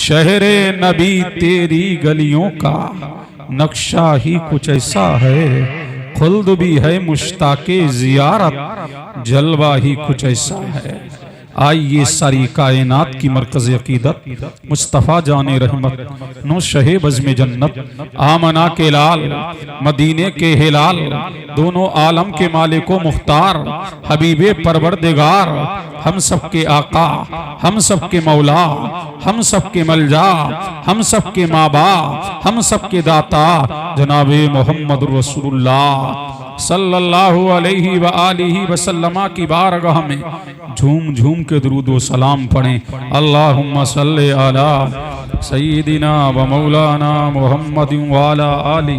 शहरे नबी तेरी गलियों का नक्शा ही कुछ ऐसा है, खुल्द भी है मुश्ताके जियारत, जलवा ही कुछ ऐसा है। आइए सारी कायनात की मरकज़ अकीदत मुस्तफ़ा जाने रहमत नो शहे बज़्म जन्नत, आमना के लाल मदीने के हिलाल, दोनों आलम के मालिको मुख्तार, हबीबे परवरदिगार, हम सब के आका, हम सब के मौला, हम सब के मलजा, हम सब के माबा, हम सब के दाता जनाबे मोहम्मद रसूलुल्लाह सल्लल्लाहु अलैहि व आलिहि वसल्लम की बारगाह में झूम झूम के दुरूद व सलाम पढ़ें। अल्लाहुम्मा सल्ले अला सय्यिदिना व मौलाना मुहम्मदिन व अला आलि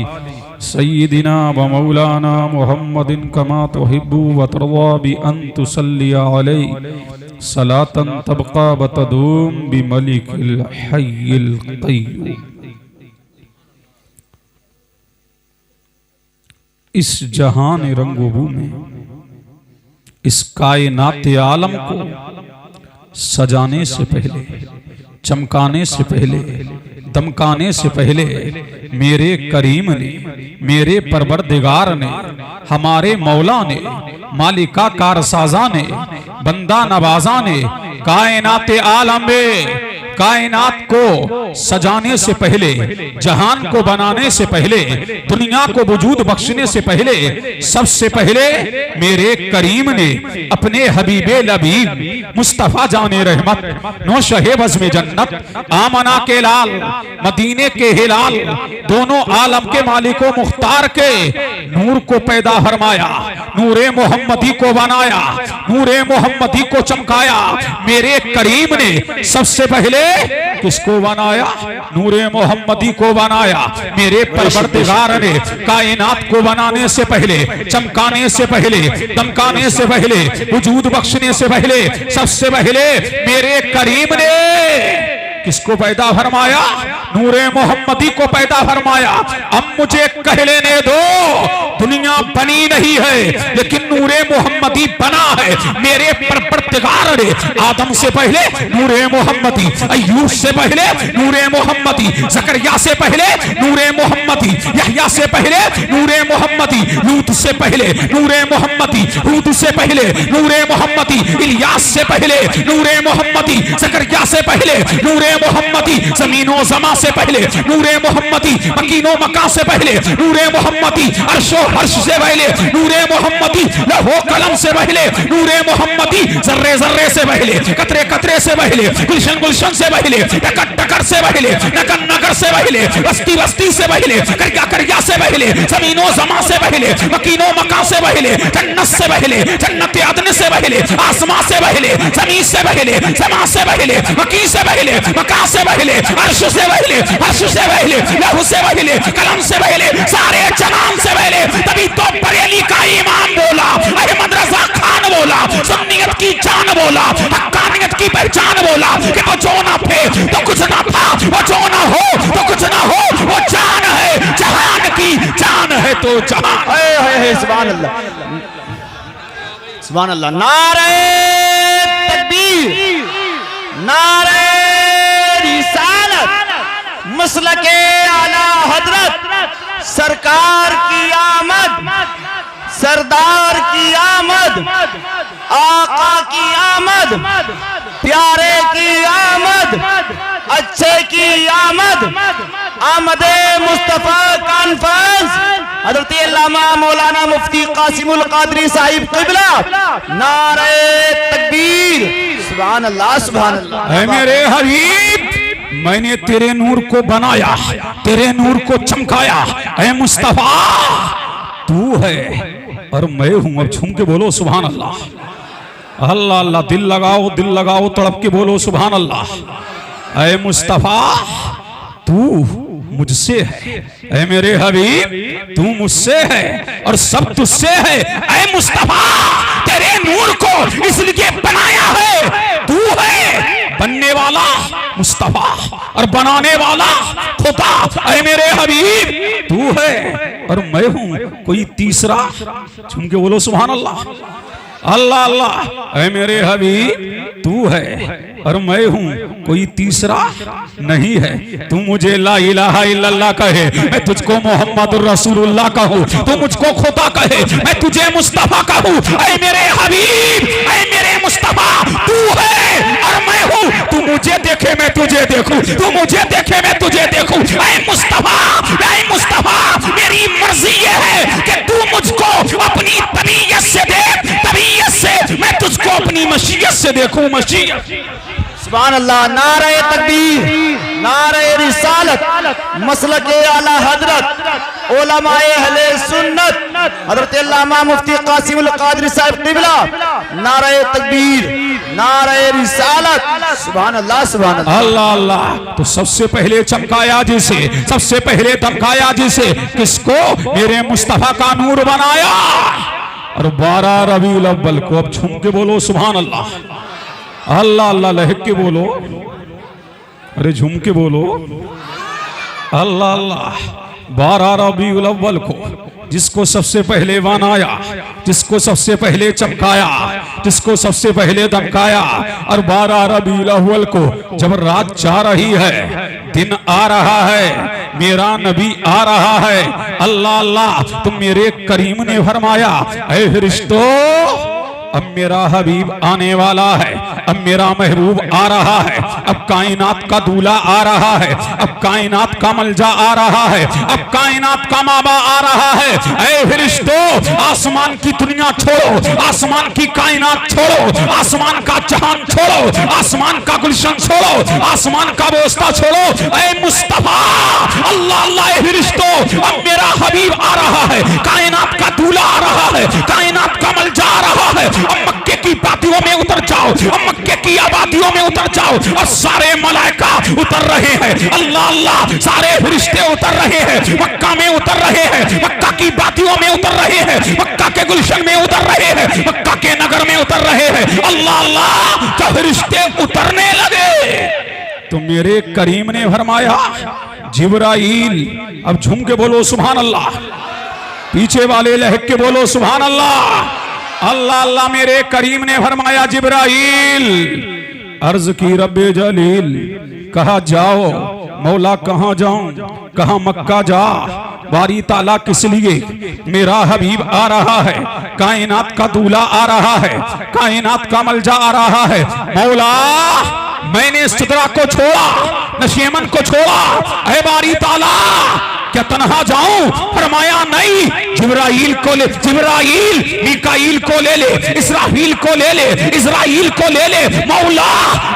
सय्यिदिना व मौलाना मुहम्मदिन कमा तुहिब्बु व तर्वा बि अन तुसल्ली अलैहि सलातन तबका व तदूम बि मलिकिल हय्यिल क़य्यूम। इस जहान रंगोबू में इस कायनात आलम को सजाने से पहले, चमकाने से पहले, दमकाने से पहले मेरे करीम ने, मेरे परवरदिगार ने, हमारे मौला ने, मालिका कारसाजा ने, बंदा नवाजा ने कायनात आलम में कायनात को सजाने से पहले, जहान को बनाने से पहले, दुनिया को वजूद बख्शने से पहले, सबसे पहले मेरे करीम ने अपने हबीबे लबीब मुस्तफ़ा जाने रहमत नो शहे बज़्म जन्नत, आमना के लाल मदीने के हिलाल, दोनों आलम के मालिको मुख्तार के नूर को पैदा फरमाया, नूरे मोहम्मदी को बनाया, नूरे मोहम्मदी को चमकाया। मेरे करीम ने सबसे पहले किसको बनाया? नूरे मोहम्मदी को बनाया। मेरे परवरदिगार ने कायनात को बनाने से पहले, चमकाने से पहले, दमकाने से पहले, वजूद बख्शने से पहले, सबसे पहले मेरे करीम ने किसको पैदा फरमाया? नूरे मोहम्मदी को पैदा फरमाया। अब मुझे कह लेने दो, दुनिया बनी नहीं है लेकिन नूरे मोहम्मदी बना है। मेरे परवरदिगार ने आदम से पहले नूरे मोहम्मदी, अय्यूब से पहले नूरे मोहम्मदी, ज़करिया से पहले नूरे मोहम्मदी, यहया से पहले नूरे मोहम्मदी, लूत से पहले नूरे मोहम्मदी, हूद से पहले नूरे मोहम्मदी, इलियास से पहले नूरे मोहम्मदी, ज़करिया से पहले नूरे मोहम्मदी, ज़मीनो ज़मा से पहले नूरे मोहम्मदी, मकीनो मका से पहले नूरे मोहम्मदी, अर्शो फर्श से पहले नूरे मोहम्मदी, लौहो कलम से पहले नूरे मोहम्मदी, जर्रे जर्रे से पहले, कतरे कतरे से पहले, गुलशन गुलशन से पहले, टकर टकर से पहले, नगर नगर से पहले, बस्ती बस्ती से पहले, करया करया से पहले, ज़मीनो ज़मा से पहले, मकीनो मका से पहले, जन्नत से पहले, जन्नत अदन से पहले, आसमां से पहले, ज़मीन से पहले, समा से पहले, मकी से पहले, मका से पहले, अर्श से पहले, अर्श से पहले, लहू से पहले, कलम से पहले, सारे जनान से पहले। तभी तो बरेली का इमाम बोला, अहमद रज़ा खान बोला, सुन्नियत की जान बोला, हक्कानियत की पहचान बोला कि वो जो ना थे तो कुछ ना था, वो जो ना हो तो कुछ ना हो, वो जान है, जहान की जान है तो जहान है। सुभान अल्लाह, सुभान अल्लाह। नारे तकबीर, नारे रिसालत, मसलके आला हजरत, सरकार की आमद, सरदार की आमद, आका की आमद, प्यारे की आमद, अच्छे की आमद, आमदे मुस्तफा कॉन्फ्रेंस हज़रत अल्लामा मौलाना मुफ्ती कासिमुल कादरी साहिब क़िबला। नारे तकबीर, सुभान अल्लाह, सुभान अल्लाह। ऐ मेरे हबीब, मैंने तेरे नूर को बनाया, तेरे नूर को चमकाया। ऐ मुस्तफा, तू है और मैं हूं। अब झूम के बोलो सुभान अल्लाह, अल्लाह अल्लाह। दिल लगाओ, तड़प के बोलो सुभान अल्लाह। ऐ मुस्तफा, तू मुझसे है। ऐ मेरे हबीब, तू मुझसे है और सब तुझसे है। ऐ मुस्तफा, तेरे नूर को इसलिए बनाया है, तू है बनने वाला मुस्तफा और बनाने वाला खुदा। ऐ मेरे हबीब, तू है और मैं हूं, कोई तीसरा? झूम के बोलो सुभान अल्लाह। अल्लाह अल्लाह, ऐ मेरे हबीब तू है और मैं हूँ, कोई तीसरा नहीं है। तू मुझे ला इलाहा इल्लल्लाह कहे, मैं तुझको मोहम्मदुर रसूलुल्लाह कहूँ। तू मुझको खुदा कहे, मैं तुझे मुस्तफा कहूँ। ऐ मेरे हबीब, ऐ मेरे मुस्तफा, तू है और मैं हूँ। तू मुझे देखे मैं तुझे देखूं, तू मुझे देखे मैं तुझे देखूं। ऐ मुस्तफा, ऐ मुस्तफा, मेरी मर्जी ये है कि तू मुझको अपनी तबीयत से देख, तबीयत से मैं तुझको अपनी मशीयत से देखूं, मशीयत। सुभान अल्लाह। नारे तकबीर, नारे रिसालत, मसलके आला हजरत उलमाए अहले सुन्नत हजरत अल्लामा मुफ्ती कासिमुल कादरी साहब क़िबला। नारे तकबीर, नारे रिसालत। सुभान अल्लाह, सुभान अल्लाह। अल्लाह अल्लाह। तो सबसे पहले चमकाया जिसे, सबसे पहले दमकाया जिसे, किसको? मेरे मुस्तफा का नूर बनाया। और 12 रबीउल अव्वल को अब झूम के बोलो सुभान अल्लाह। अल्लाह अल्लाह, लहक के बोलो, अरे झूम के बोलो अल्लाह अल्लाह। 12 रबीउल अव्वल को जिसको सबसे पहले बनाया, जिसको सबसे पहले चमकाया, जिसको सबसे पहले दमकाया। और 12 रबीउल अव्वल को जब रात जा रही है, दिन आ रहा है, मेरा नबी आ रहा है। अल्लाह अल्लाह, तुम मेरे करीम ने फरमाया, ऐ फरिश्तों, अब मेरा हबीब आने वाला है, अब मेरा महबूब आ रहा है, अब कायनात का दूल्हा आ रहा है, अब कायनात का मलजा आ रहा है, अब कायनात का माबा आ रहा है। ऐ फरिश्तों, आसमान की दुनिया छोड़ो, आसमान की कायनात छोड़ो, आसमान का जहान छोड़ो, आसमान का गुलशन छोड़ो, आसमान का बोस्ता छोड़ो। ऐ मुस्तफा, अल्लाह अल्लाह, ऐ फरिश्तों, अब मेरा हबीब आ रहा है, कायनात का दूल्हा आ रहा है, कायनात का मलजा आ रहा है। अब मक्के की वादियों में उतर जाओ, अब मक्के की आबादियों में उतर जाओ, और सारे मलाइका उतर रहे हैं। अल्लाह अल्लाह, सारे फरिश्ते उतर रहे हैं, मक्का में उतर रहे हैं, मक्का की वादियों में उतर रहे हैं, मक्का के गुलशन में उतर रहे हैं, मक्का के नगर में उतर रहे हैं। अल्लाह अल्लाह, जब फरिश्ते उतरने लगे तो मेरे करीम ने फरमाया, जिब्राइल, अब झूम के बोलो सुभान अल्लाह। पीछे वाले लहक के बोलो सुभान अल्लाह। अल्लाह अल्लाह, मेरे करीम ने फरमाया, जिब्राइल, अर्ज की रब्बे जलील, कहा जाओ, मौला कहाँ जाऊं, कहा मक्का जा। बारी ताला किस लिए? मेरा हबीब आ रहा है, कायनात का दूल्हा आ रहा है, कायनात का मलजा आ रहा है। मौला, मैंने सिदरा को छोड़ा, नशेमन को छोड़ा, ऐ बारी ताला, क्या तन्हा जाऊं? फरमाया नहीं, जिब्राइल को ले, जिब्राइल मीकाईल को ले ले, इसराफील को ले ले, इजराइल को ले ले। मौला,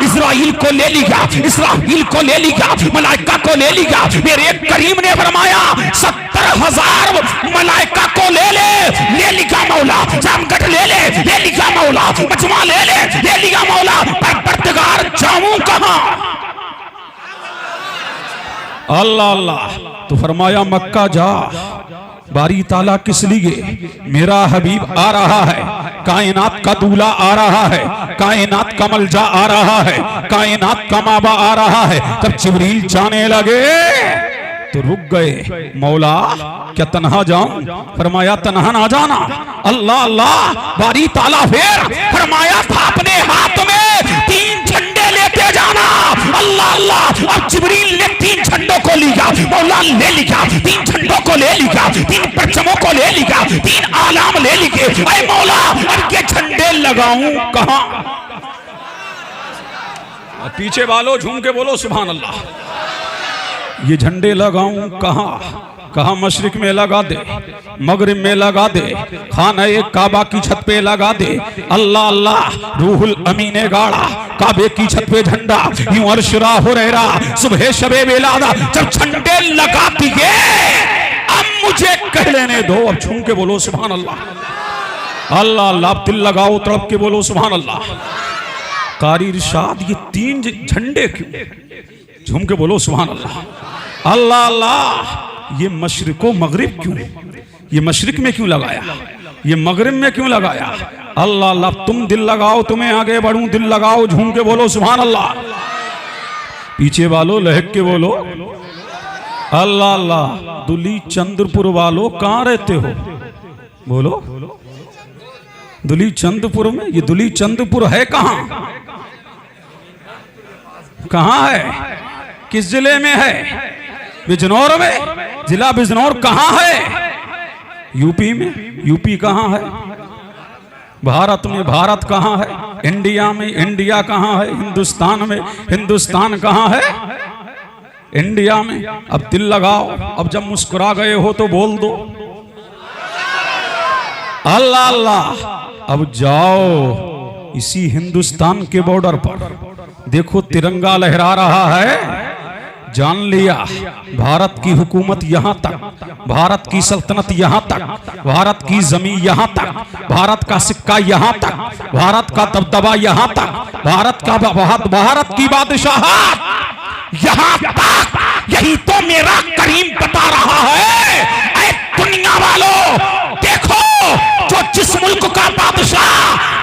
इजराइल को ले लिया, इसराफील को ले लिया, मलाइका को ले लिया। मेरे करीम ने फरमाया, 70,000 मलाइका को ले ले लिया मौला। जामगढ़ ले लिया मौला। मजमा ले लिया मौला। पर परतगार जाऊं कहां? अल्लाह अल्लाह, तो फरमाया मक्का जा। बारी ताला किस लिए? मेरा हबीब आ रहा है, कायनात का दूल्हा आ रहा है, कायनात का मलजा आ रहा है, कायनात का माबा आ रहा है। तब जिब्रील जाने लगे तो रुक गए। मौला, क्या तन्हा जाऊं? फरमाया तन्हा ना जाना। अल्लाह अल्लाह, बारी ताला फेर, फरमाया था अपने हाथ में 3 झंडे लेते जाना। अल्लाह अल्लाह, अब जिब्रील ने 3 झंडों को लिया, मौला ले लिया, 3 झंडों को ले लिया, 3 परचमों को ले लिया, 3 आलाम ले लिए। ऐ मौला, अब ये झंडे लगाऊं कहां? पीछे वालों झूम के बोलो सुभान अल्लाह। ये झंडे लगाऊं कहां? कहा मशरिक में लगा दे, मगरिब में लगा दे, खाना काबा की छत पे लगा दे। अल्लाह अल्लाह, रूहुल अमीन ने गाड़ा काबे की छत पे झंडा, यूं अर्शरा हो रहा सुबह शबे वेलादा। जब झंडे लगा दिए, अब मुझे कह लेने दो। अब छू के बोलो सुभान अल्लाह। अल्लाह अल्लाह, दिल लगाओ, तड़प के बोलो सुभान अल्लाह। कारी इरशाद, ये 3 झंडे क्यों? झूम के बोलो सुभान अल्लाह। अल्लाह अल्लाह, ये मशरिको मगरिब क्यों? ये मशरिक में क्यों लगाया? ये मगरिब में क्यों लगाया? अल्लाह अल्लाह, तुम दिल लगाओ, तुम्हें आगे बढ़ूं, दिल लगाओ, झूम के बोलो सुभान अल्लाह। पीछे वालों लहक के बोलो अल्लाह अल्लाह। दुली चंद्रपुर वालों कहाँ रहते हो? बोलो दुली चंदपुर में। ये दुली चंदपुर है कहां? कहां है? किस जिले में है? बिजनौर में। जिला बिजनौर कहां है? यूपी में। यूपी कहां है? भारत में। भारत कहां है? इंडिया में। इंडिया कहां है? हिंदुस्तान में। हिंदुस्तान कहां है? इंडिया में। अब दिल लगाओ, अब जब मुस्कुरा गए हो तो बोल दो अल्लाह अल्लाह। अब जाओ इसी हिंदुस्तान के बॉर्डर पर, देखो तिरंगा लहरा रहा है। जान लिया भारत की हुकूमत यहां तक, भारत की सल्तनत यहां तक, भारत की जमीन यहां तक, भारत का सिक्का यहां तक, भारत का दबदबा यहां तक, भारत की बादशाहत यहां तक। यही तो मेरा करीम बता रहा है। ऐ दुनिया वालों देखो, जो जिस मुल्क का बादशाह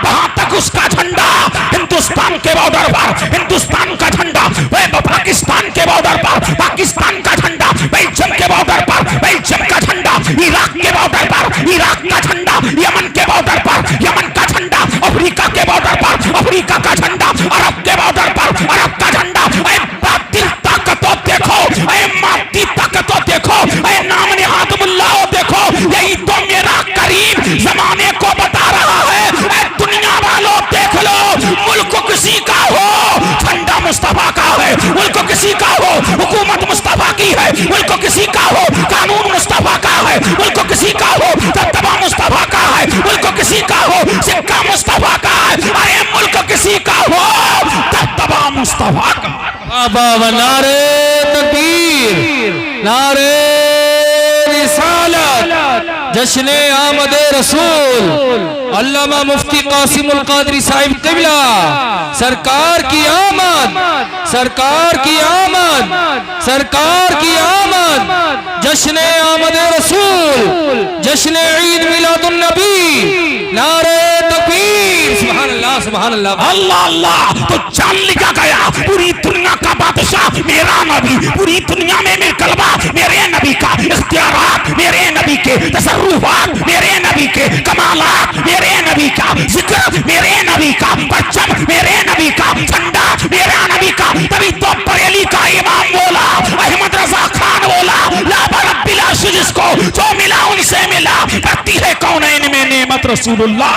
वहां तक उसका झंडा हिंदुस्तान के बॉर्डर पर, हिंदुस्तान का झंडा वह पाकिस्तान के बॉर्डर पर, पाकिस्तान का झंडा बेल्जियम के बॉर्डर पर, बेल्जियम का झंडा इराक के बॉर्डर पर, इराक का झंडा यमन के बॉर्डर पर, यमन का झंडा अफ्रीका के बॉर्डर पर, अफ्रीका का झंडा अरब के बॉर्डर पर, अरब का झंडा। दिल ताकतों देखो, माती ताकतों देखो, नाम निहाद मुल्लाओं देखो। यही तो मेरा करीम जमाने को बता रहा है। दुनिया वालों देख लो, मुल्क किसी का हो झंडा मुस्तफा का है, मुल्क किसी का हो हुकूमत मुस्तफा की है, मुल्क किसी का हो कानून मुस्तफा का है, मुल्क किसी का हो दबदबा मुस्तफा का है, मुल्क किसी का हो सिक्का मुस्तफा का है। अरे मुल्क किसी का हो दबदबा मुस्तफा का। नारे तकबीर, नारे रिसालत, जश्ने आमदे रसूल, अल्लामा मुफ्ती कासिमुल कादरी साहिब क़िबला सरकार की आमद, सरकार की आमद, सरकार की आमद। जश्ने आमदे रसूल, जश्ने ईद मिलादुन नबी, नारे तकबीर, सुभान अल्लाह, सुभान अल्लाह, अल्लाह अल्लाह। तो जान लिया गया पूरी दुनिया का बादशाह मेरा नबी, पूरी दुनिया में मेरे कलबा मेरे नबी का, इख्तियारात मेरे नबी के, तसर्रुफात मेरे नबी के, कमालात मेरे नबी का, जिक्र मेरे नबी का, परचम मेरे नबी का, झंडा मेरा नबी का। तभी तो बरेली का इमाम बोला, अहमद रजा खान बोला, ला बरब्बिल अर्श, जिसको जो मिला उनसे मिला, करती है कौनैन में नेमत रसूलुल्लाह।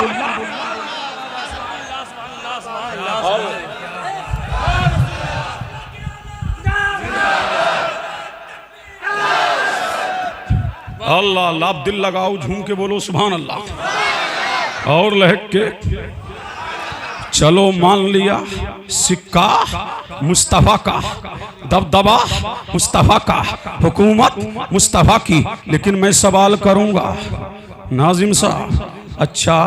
अल्लाह अल्लाह। आप दिल लगाओ, झूम के बोलो सुभान अल्लाह। और लहक के चलो, मान लिया सिक्का मुस्तफा का, दबदबा मुस्तफा का, हुकूमत मुस्तफा की। लेकिन मैं सवाल करूंगा नाजिम साहब, अच्छा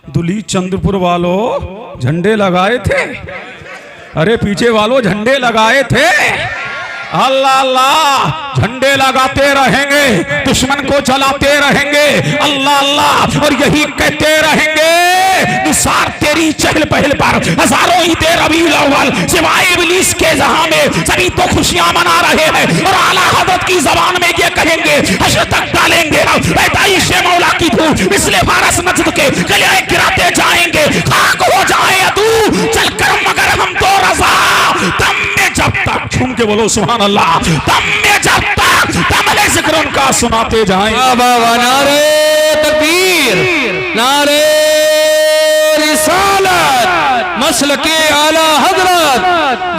दुली चंद्रपुर वालों झंडे लगाए थे? अरे पीछे वालों झंडे लगाए थे? अल्लाह अल्लाह। झंडे लगाते रहेंगे, दुश्मन को जलाते रहेंगे, अल्लाह अल्लाह। और यही कहते रहेंगे निसार तेरी चहल पहल पर हजारों ही दे रबीउल अव्वल, सिवाय इब्लीस के जहां में सभी तो खुशियां मना रहे हैं। और आला हजरत की जबान में ये कहेंगे हश्र तक डालेंगे पैदाइश मौला की धूल, इसलिए फारस नजद के गले गिराते जाएंगे। खाक हो जाए अदू चलकर मगर हम तो रजा, दम में जब तक, झूम के बोलो सुभान अल्लाह, दम में जब तक तमले जिक्र उनका सुनाते जाएं। नारे तकबीर, नारे रिसालत, मसलके आला हजरत,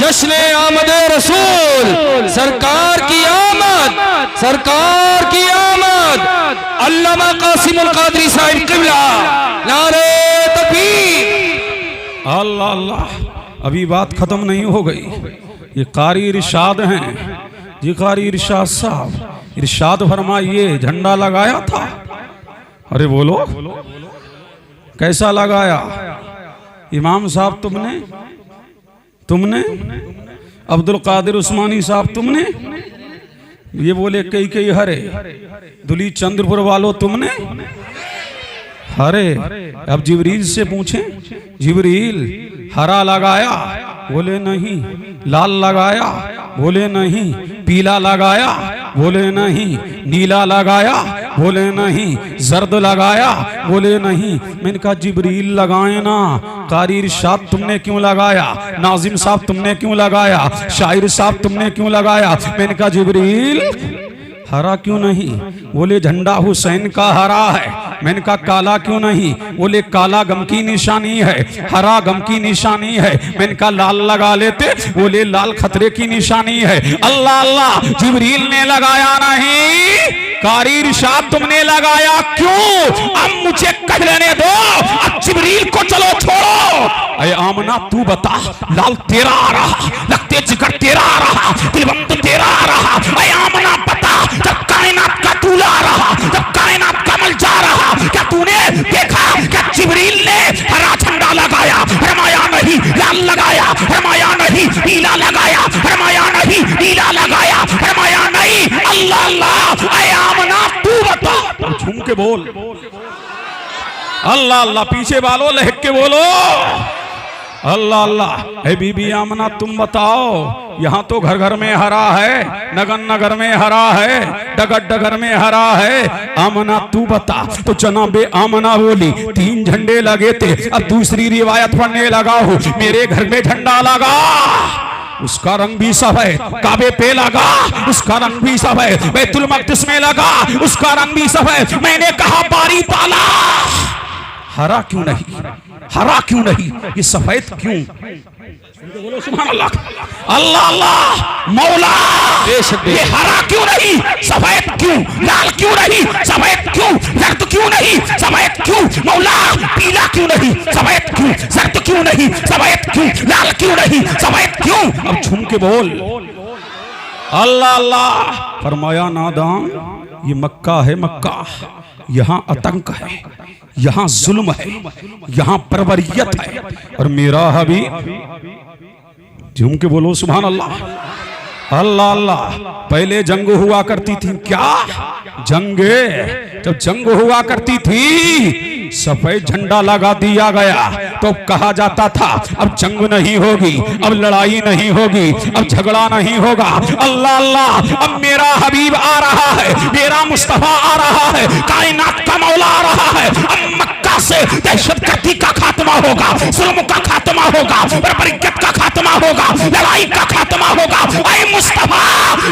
जश्ने आमदे रसूल, सरकार की आमद, सरकार की आमद। अल्लामा कासिमुल कादरी साहिब क़िबला, नारे तकबीर। अल्लाह अल्लाह। अभी बात खत्म नहीं हो गई। ये कारी इरशाद हैं, ये कारी इरशाद साहब इरशाद फरमाइए, झंडा लगाया था? अरे बोलो कैसा लगाया? इमाम साहब तुमने अब्दुल कादिर उस्मानी साहब तुमने, ये बोले कई हरे। दुली चंद्रपुर वालों तुमने हरे। अब जिब्रील से पूछें, जिब्रील हरा लगाया? बोले नहीं। लाल लगाया? बोले नहीं। पीला लगाया? बोले नहीं। नीला लगाया, बोले नहीं। जर्द लगाया, बोले नहीं। मैंने कहा जिब्रील लगाए ना। कारी इरशाद तुमने क्यों लगाया? नाजिम साहब तुमने क्यों लगाया? शायर साहब तुमने क्यों लगाया? मैंने कहा जिब्रील हरा क्यों नहीं? बोले झंडा हुसैन का हरा है। मैंने कहा काला क्यों नहीं? बोले काला गम की निशानी है, हरा गम की निशानी है। मैंने कहा लाल लगा लेते। बोले लाल खतरे की निशानी है। अल्लाह अल्लाह, जिब्रील ने लगाया नहीं, कारी इरशाद तुमने लगाया क्यों? अब मुझे कह लेने दो, अब जिब्रील को चलो छोड़ो। अरे आमना तू बता, लाल तेरा आ रहा, लगते जिगर तेरा आ रहा, दिलबंद तेरा आ रहा। अरे आमना बता, जब कायनात का दूल्हा आ रहा, जब कायनात का मल जा रहा, क्या तूने देखा क्या जिब्रील ने हरा झंडा लगाया? फरमाया नहीं। लाल लगाया? फरमाया नहीं। नीला लगाया? फरमाया नहीं। नीला लगाया? फरमाया नहीं। अल्लाह अल्लाह, अरे आमना तू बता। झूम के बोल अल्लाह अल्लाह, पीछे वालों लहक के बोलो अल्लाह अल्लाह। है बीबी आमना तुम बताओ, यहाँ तो घर घर में हरा है, नगर नगर में हरा है, डगर डगर में हरा है। आमना तू बता। तो जनाबे आमना बोली 3 झंडे लगे थे। अब दूसरी रिवायत पढ़ने लगा हूँ, मेरे घर में झंडा लगा, उसका रंग भी सफेद। काबे पे लगा, उसका रंग भी सफेद। बैतुल मक़दिस में लगा, उसका रंग भी सफेद। मैंने कहा बारी ताला, हरा क्यों नहीं? हरा क्यों नहीं? ये सफेद क्यों? बोलो सुभान अल्लाह। अल्लाह अल्लाह, मौला ये हरा क्यों नहीं? सफेद क्यों? लाल क्यों नहीं? सफेद क्यों? जर्द क्यों नहीं? सफेद क्यों? मौला पीला क्यों नहीं? सफेद क्यों? जर्द क्यों नहीं? सफेद क्यों? लाल क्यों नहीं? सफेद क्यों? अब झूम के बोल अल्लाह अल्लाह। फरमाया नादान, ये मक्का है, मक्का, यहाँ आतंक है, यहाँ जुल्म है, यहाँ परवरियत है। और मेरा हबीब, झूम के बोलो सुभान अल्लाह। अल्लाह अल्लाह। पहले जंग हुआ करती थी, क्या जंगे? जब जंग हुआ करती थी, सफेद झंडा लगा दिया गया तो कहा जाता था अब जंग नहीं होगी, अब लड़ाई नहीं होगी, अब झगड़ा नहीं होगा। अल्लाह अल्लाह, अब मेरा हबीब आ रहा है, मेरा मुस्तफा आ रहा है, कायनात का मौला आ रहा है। अब मक्का से दहशतगर्दी का खात्मा होगा, जुल्म का खात्मा होगा, बर्बरियत का खात्मा होगा, लड़ाई का खात्मा होगा। ऐ मुस्तफा,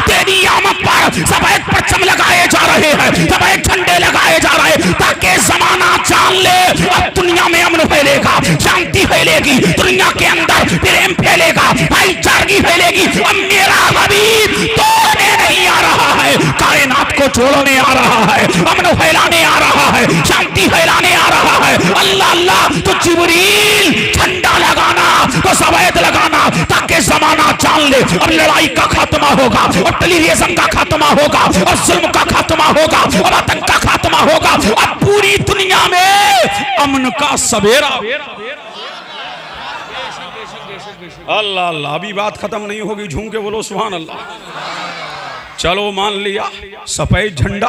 तेरी आमद पर सफेद परचम लगाए जा रहे हैं, सफेद झंडे लगाए जा रहे हैं, ताकि जमाना जान ले अब दुनिया में अमन फैलेगा, शांति फैलेगी, दुनिया के अंदर प्रेम फैलेगा, भाईचारगी फैलेगी। अब मेरा हबीब तोड़ने नहीं आ रहा है, कायनात को जोड़ने आ रहा है, अमन फैलाने आ रहा है, शांति फैलाने आ रहा है। अल्लाह अल्लाह। तो जिब्रील झंडा लगाना तो सफेद लगाना, ताकि जमाना जान ले अब लड़ाई का खात्मा होगा, और टेलीविजन का खात्मा होगा, और जुल्म का खात्मा होगा, और आतंक का खात्मा होगा। अब पूरी दुनिया में अमन का सवेरा। अल्लाह अल्लाह। अभी बात खत्म नहीं होगी, झूम के बोलो सुभान अल्लाह। चलो मान लिया, सफेद झंडा,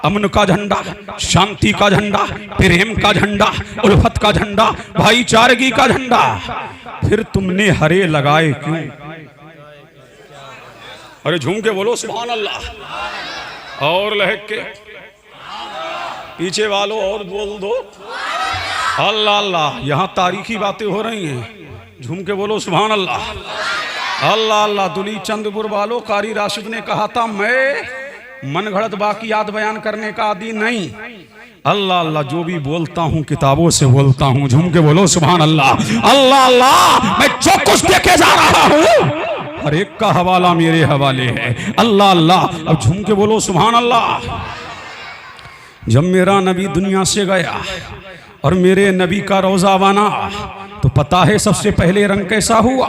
अमन का झंडा, शांति का झंडा, प्रेम का झंडा, उल्फत का झंडा, भाईचारगी का झंडा। फिर तुमने हरे लगाए क्यों? अरे झूम के बोलो सुभान अल्लाह। और लहक के पीछे वालों और बोल दो अल्लाह अल्लाह। यहाँ तारीखी बातें हो रही हैं, झूम के बोलो सुभान अल्लाह। अल्लाह अल्लाह। दुली चंदपुर वालों, कारी राशिद ने कहा था मैं मन घड़त बाकियात बयान करने का आदि नहीं। अल्लाह अल्लाह, जो भी बोलता हूँ किताबों से बोलता हूँ, झूम के बोलो सुभान अल्लाह। अल्लाह अल्लाह। मैं जो कुछ देखे जा रहा हूँ हर एक का हवाला मेरे हवाले है। अल्लाह अल्लाह। अब झूम के बोलो सुभान अल्लाह। जब मेरा नबी दुनिया से गया और मेरे नबी का रोजा बना, तो पता है सबसे पहले रंग कैसा हुआ?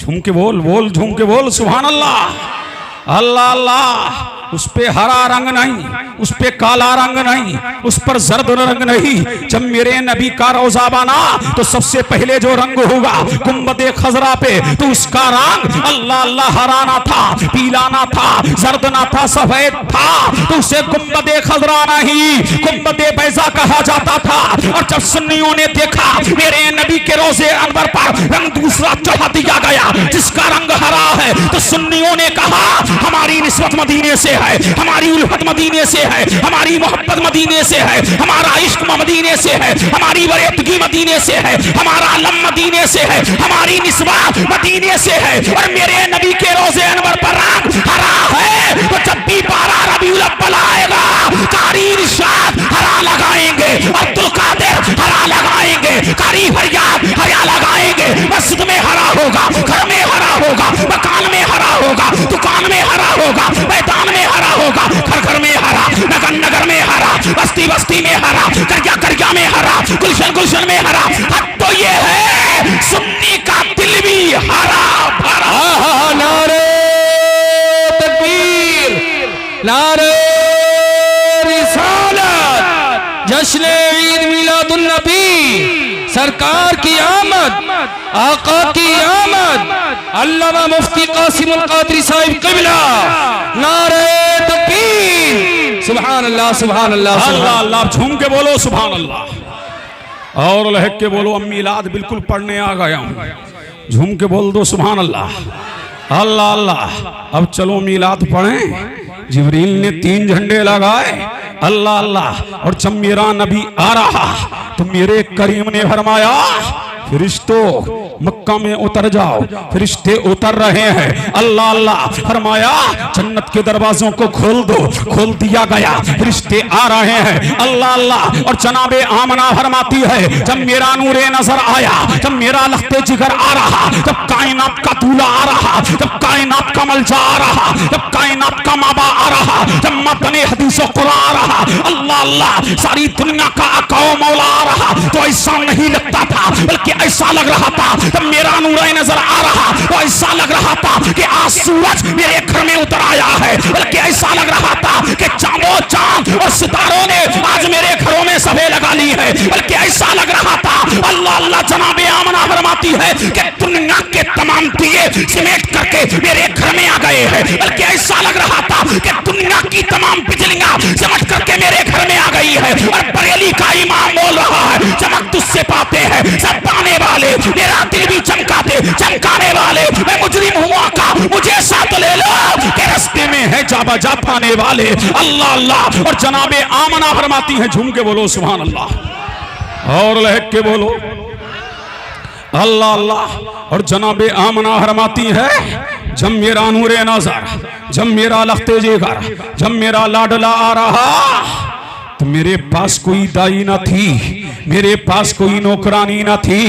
झूम के बोल बोल, झूम के बोल सुभान अल्लाह। अल्लाह अल्लाह। उस पे हरा रंग नहीं, उस पे काला रंग नहीं, उस पर जर्द रंग नहीं। जब मेरे नबी का रोजा बना तो सबसे पहले जो रंग होगा गुंबदे खजरा पे, तो उसका रंग अल्लाह अल्लाह हरा ना था, पीला ना था, जर्द ना था, सफेद था, तो उसे गुंबदे खजरा नहीं गुंबदे बैजा कहा जाता था। और जब सुन्नियों ने देखा मेरे नबी के रोजे अनवर पर रंग दूसरा चढ़ा दिया गया जिसका रंग हरा है, तो सुन्नियों ने कहा हमारी निस्बत मदीने से है, हमारी उल्फत मदीने से है, हमारी मोहब्बत मदीने से है, हमारा इश्क मदीने से है, हमारी वरीयतगी मदीने से है, हमारा अलम मदीने से है, हमारी निस्बत मदीने से है। और मेरे नबी के रोजे अनवर पर रंग हरा है, तो जब भी 12 रबीउल अव्वल आएगा कारी इरशाद हरा लगाएंगे, अब्दुल कादिर हरा लगाएंगे, कारी फरियाद हरा लगाएंगे। मस्जिद में हरा होगा, घर में हरा होगा, मकान में हरा होगा, दुकान में हरा होगा, मैदान में हरा होगा, घर घर में हरा, नगर नगर में हरा, बस्ती बस्ती में हरा, करया करया में हरा, गुलशन गुलशन में हरा। अब तो ये है सुन्नी का दिल भी हरा भरा। नारे तकबीर, नारे रिसालत, जश्न ईद मिलादुन नबी, सरकार की आमद, आका की आमद, अल्लामा मुफ्ती कासिमुल कादरी साहिब क़िबला, नारे तकबीर, सुभान अल्लाह सुभान अल्लाह अल्लाह अल्लाह। झूम के बोलो सुभान अल्लाह, और लहक के बोलो अम्मीलाद बिल्कुल पढ़ने आ गया हूँ। झूम के बोल दो सुभान अल्लाह, अल्लाह अल्लाह। अब चलो मीलाद पढ़ें। जिब्रील ने 3 झंडे लगाए, अल्लाह अल्लाह। और जब मेरा नबी आ रहा तो मेरे करीम ने फरमाया फरिश्तों मक्का में उतर जाओ। फरिश्ते उतर रहे हैं, अल्लाह अल्लाह फरमाया जन्नत के दरवाजों को खोल दो, खोल दिया गया। फरिश्ते आ रहे हैं, अल्लाह अल्लाह। और जनाबे आमना फरमाती है जब मेरा नूरे नजर आया, जब मेरा लख्ते जिगर आ रहा, जब कायनात का दूल्हा आ रहा, जब कायनात का मलजा आ रहा, जब कायनात का माबा आ रहा, जब मतने हदीसों कुरान आ रहा, अल्लाह अल्लाह, सारी दुनिया का आका व मौला आ रहा, तो ऐसा नहीं लगता था बल्कि ऐसा लग रहा था। जब मेरा नूर नजर आ रहा तो ऐसा लग रहा था कि आज सूरज मेरे घर में उतर आया है, बल्कि ऐसा लग रहा था कि चांदो चांद और सितारों ने आज मेरे घरों में सभे लगा ली है, बल्कि ऐसा लग रहा था। अल्लाह अल्लाह। जनाबे आमना फरमाती है कि दुनिया के तमाम दिए सिमेट करके मेरे घर में आ गए हैं, बल्कि ऐसा लग रहा था कि दुनिया की तमाम बिजलियां सिमट करके मेरे घर में आ गई है। और बरेली का इमाम बोल रहा है चमक तुझसे पाते हैं सब पाने वाले, मेरा दिल भी चमकाते चमकाने वाले, मैं मुजरिम हूँ आका मुझे साथ ले लो के रास्ते में है जा बजा पाने वाले, अल्लाह अल्लाह। और जनाबे आमना फरमाती है झूम के बोलो सुभान अल्लाह, और लहक के बोलो अल्लाह अल्लाह। और जनाबे आमना फरमाती है जब मेरा नूरे नजर, जब मेरा लख्ते जिगर, जब मेरा लाडला आ रहा तो मेरे पास कोई दाई ना थी, मेरे पास कोई नौकरानी ना थी।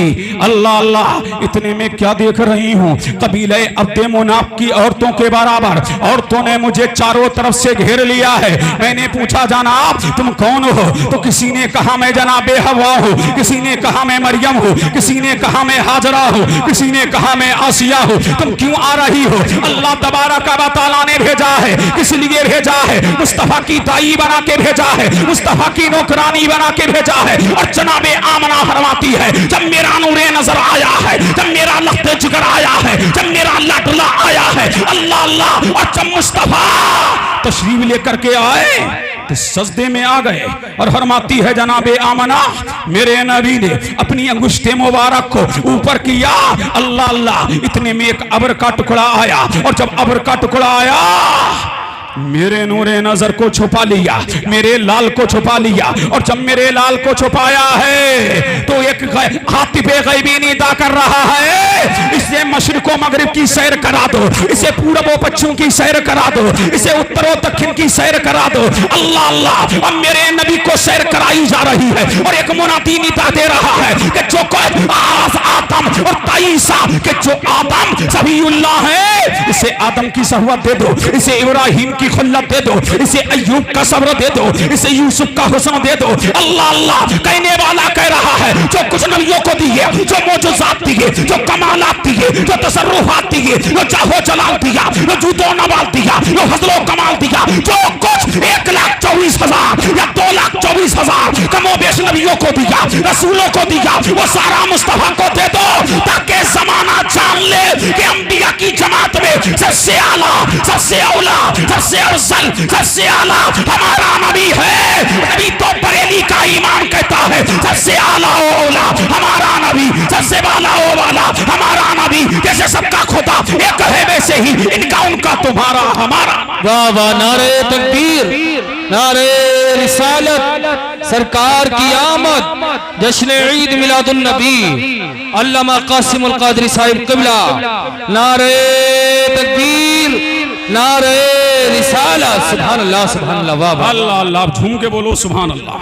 अल्लाह अल्लाह। इतने में क्या देख रही हूँ, कबीले अब्दे मुनाफ की औरतों के बराबर औरतों ने मुझे चारों तरफ से घेर लिया है। मैंने पूछा जनाब तुम कौन हो, तो किसी ने कहा मैं जनाबे हवा हूँ, किसी ने कहा मैं मरियम हूँ, किसी ने कहा मैं हाजरा हूँ, किसी ने कहा मैं आसिया हूँ। तुम क्यों आ रही हो? अल्लाह तबारक व तआला ने भेजा है, किस लिए भेजा है? मुस्तफा की दाई बना के भेजा है, मुस्तफा की नौकरानी बना के भेजा है। और जनाबे आमना फरमाती है जब मेरा नूरे नजर आया है, जब मेरा लख्ते जिगर आया है, जब मेरा लाडला आया है, अल्लाह अल्लाह। और जब मुस्तफा तशरीफ लेकर के आए तो सजदे में आ गए। और फरमाती है जनाबे आमना मेरे नबी ने अपनी अंगुष्ठे मुबारक को ऊपर किया, अल्लाह अल्लाह। इतने में एक अब्र का टुकड़ा आया, और जब अब्र का टुकड़ा आया मेरे नूरे नजर को छुपा लिया, मेरे लाल को छुपा लिया। और जब मेरे लाल को छुपाया है तो एक हातिफे गैबी निदा कर रहा है इसे मशरिक व मगरिब की सैर करा दो, इसे पूरब व पश्चिम की सैर करा दो, इसे उत्तर व दक्षिण की सैर करा दो। अल्लाह अल्लाह। अब मेरे नबी को सैर कराई जा रही है, और एक मुनादी निदा दे रहा है कि जो कोई आदम और ताईसा के जो आदम सभी अल्लाह है, इसे आदम की सहवत दे दो, इसे इब्राहिम की की खुल्लत दे दो, इसे अय्यूब का सब्र दे दो, इसे यूसुफ का हुस्न दे दो। अल्लाह अल्लाह कहने वाला कह रहा है, जो कुछ नबियों को दिए, जो मौजूजात दिए, जो कमालात दिए, जो तसर्रुफात दिए, जो चाहो जलाल दिया, जो जूदो नवाल दिया, जो फजलो कमाल दिया, जो कुछ 1,24,000 या 2,24,000 कमोबेश नबियों को दिया, रसूलों को दिया, वो सारा मुस्तफा को दे दो, ताकि जमाना जान ले कि अंबिया की जमात में सबसे आला, सबसे औला, सबसे अफजल, सबसे आला हमारा नबी है। नबी तो बरेली का ईमान कहता है, सबसे आला औला हमारा नबी, सबसे वाला ओ वाला हमारा नबी। जैसे सबका खुदा एक है, वैसे ही इनका उनका तुम्हारा हमारा। वाह वाह, नारे तकबीर, नारे रिसालत, सरकार की आमद, जश्न ईद मिलादुन नबी अल्लामा कासिमुल कादरी साहिब क़िबला। नारे तकबीर, नारे रिसालत, सुभान अल्लाह, सुभान अल्लाह, वाह वाह। अल्लाह अल्लाह, आप झूम के बोलो सुभान अल्लाह,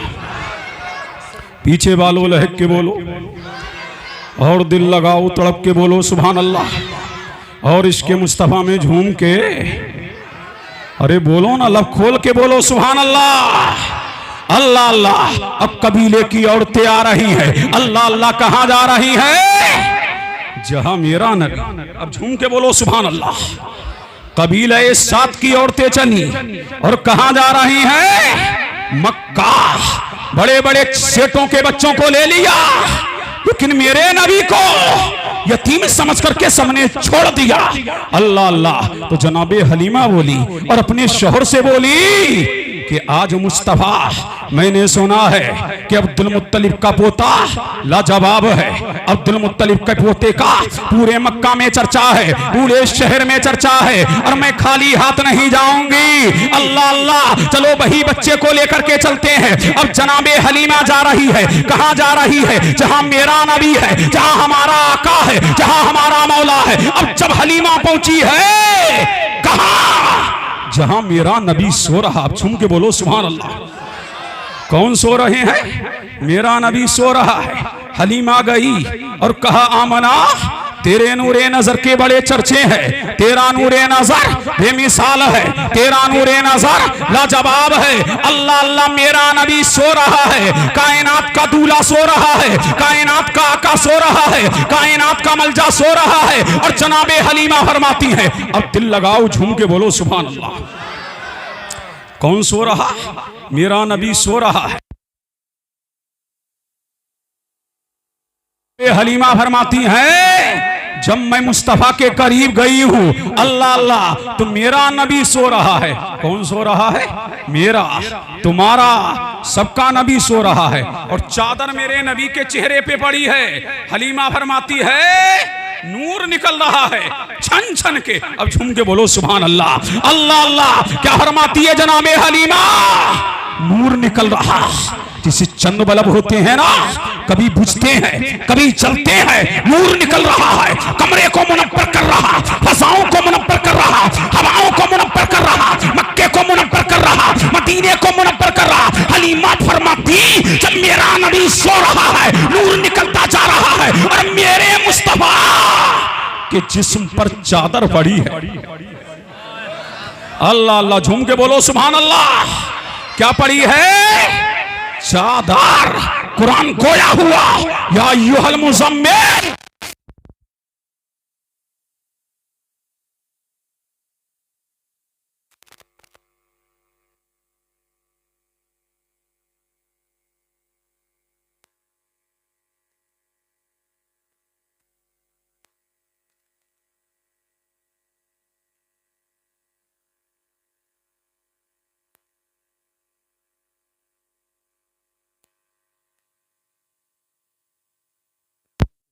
पीछे वालों लहक के बोलो, और दिल लगाओ तड़प के बोलो सुभान अल्लाह, और इसके मुस्तफा में झूम के, अरे बोलो ना, लब खोल के बोलो सुभान अल्लाह। अल्लाह अल्लाह, अब कबीले की औरतें आ रही हैं। अल्लाह अल्लाह, कहां जा रही हैं? जहां मेरा नबी। अब झूम के बोलो सुभान अल्लाह। कबीले सात की औरतें चली और कहां जा रही हैं? मक्का। बड़े बड़े सेठों के बच्चों को ले लिया, लेकिन मेरे नबी को यतीम समझ करके सबने छोड़ दिया। अल्लाह अल्लाह, तो जनाबे हलीमा बोली और अपने शोहर से बोली कि आज मुस्तफा, मैंने सुना है कि अब्दुल मुत्तलिब का पोता लाजवाब है। अब्दुल मुत्तलिब के पोते का पूरे मक्का में चर्चा है, पूरे शहर में चर्चा है, और मैं खाली हाथ नहीं जाऊंगी। अल्लाह अल्लाह, चलो वही बच्चे को लेकर के चलते हैं। अब जनाबे हलीमा जा रही है, कहां जा रही है? जहां मेरा नबी है, जहां हमारा आका है, जहां हमारा मौला है। अब जब हलीमा पहुंची है, कहां? जहां मेरा नबी सो रहा। अब झूम के बोलो सुभान अल्लाह। कौन सो रहे हैं? मेरा नबी सो रहा है। हलीमा गई और कहा, आमना, तेरे नूरे नजर के बड़े चर्चे हैं, तेरा नूरे नजर बेमिसाल है, तेरा नूरे नजर लाजवाब है। अल्लाह अल्लाह, मेरा नबी सो रहा है, कायनात का दूल्हा सो रहा है, कायनात का आका सो रहा है, कायनात का मलजा सो रहा है, और जनाबे हलीमा फरमाती है, अब दिल लगाओ, झूम के बोलो सुभान अल्लाह। कौन सो रहा? मेरा नबी सो रहा है। हलीमा फरमाती है, जब मैं मुस्तफा के करीब गई हूं, अल्लाह अल्लाह, तो मेरा नबी सो रहा है। कौन सो रहा है? मेरा, तुम्हारा, सबका नबी सो रहा है, और चादर मेरे नबी के चेहरे पे पड़ी है। हलीमा फरमाती है, नूर निकल रहा है छन छन के। अब झूम के बोलो सुभान अल्लाह। अल्लाह अल्लाह, क्या फरमाती है जनाबे हलीमा? नूर निकल रहा, जिसे चंद बल्ब होते हैं ना, कभी बुझते हैं, कभी चलते हैं। नूर निकल रहा है, कमरे को मुनव्वर कर रहा, फजाओं को मुनव्वर कर रहा, हवाओं को मुनव्वर कर रहा, मक्के को मुनव्वर कर रहा, मदीने को मुनव्वर कर रहा। हलीमा फरमाती, जब मेरा नबी सो रहा है, नूर निकलता जा रहा है, और मेरे मुस्तफा के जिस्म पर चादर पड़ी है। अल्लाह अल्लाह, झूम के बोलो सुभान अल्लाह। क्या पड़ी है? चादर। कुरान गोया हुआ, या अय्युहल मुज़म्मिल,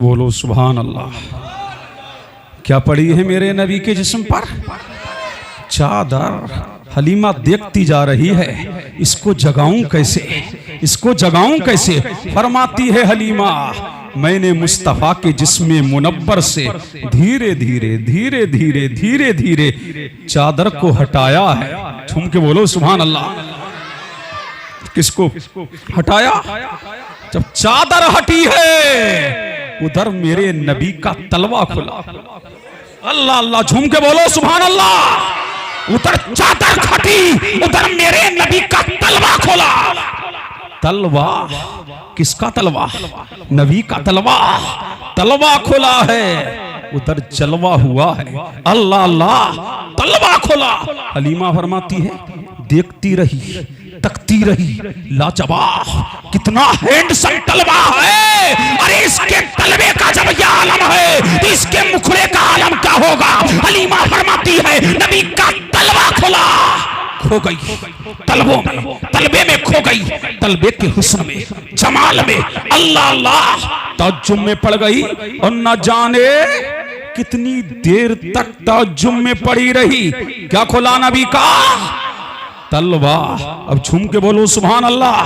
बोलो सुभान अल्लाह। क्या पड़ी है मेरे नबी के जिस्म पर? चादर। हलीमा देखती जा रही है, इसको जगाऊं कैसे, इसको जगाऊं कैसे? फरमाती है हलीमा, मैंने मुस्तफा के जिस्म मुनव्वर से धीरे धीरे धीरे धीरे धीरे धीरे चादर को हटाया है। झूम के बोलो सुभान अल्लाह। किसको हटाया? जब चादर हटी है, उधर मेरे नबी का तलवा खुला। अल्लाह अल्लाह, झूम के बोलो सुभान अल्लाह। उधर चादर फटी, उधर मेरे नबी का तलवा खोला। तलवा किसका तलवा? नबी का तलवा। तलवा खोला है, उधर जलवा हुआ है। अल्लाह अल्लाह, तलवा खोला। हलीमा फरमाती है देखती रही, तकती रही, लाजवाब, कितना हैंडसम तलवा है। अरे इसके तलवे का जब यह आलम है तो इसके मुखड़े का आलम क्या होगा? हलीमा फरमाती है नबी का तलवा खोला, खो गई तलबों में, तलबे में खो गई, तलबे के हुस्न में, जमाल में। अल्लाह अल्लाह, ताज्जुब में पड़ गई और न जाने कितनी देर तक ताज्जुब में पड़ी रही। क्या खोला? नबी का तलवा। अब झूम के बोलो सुभान अल्लाह,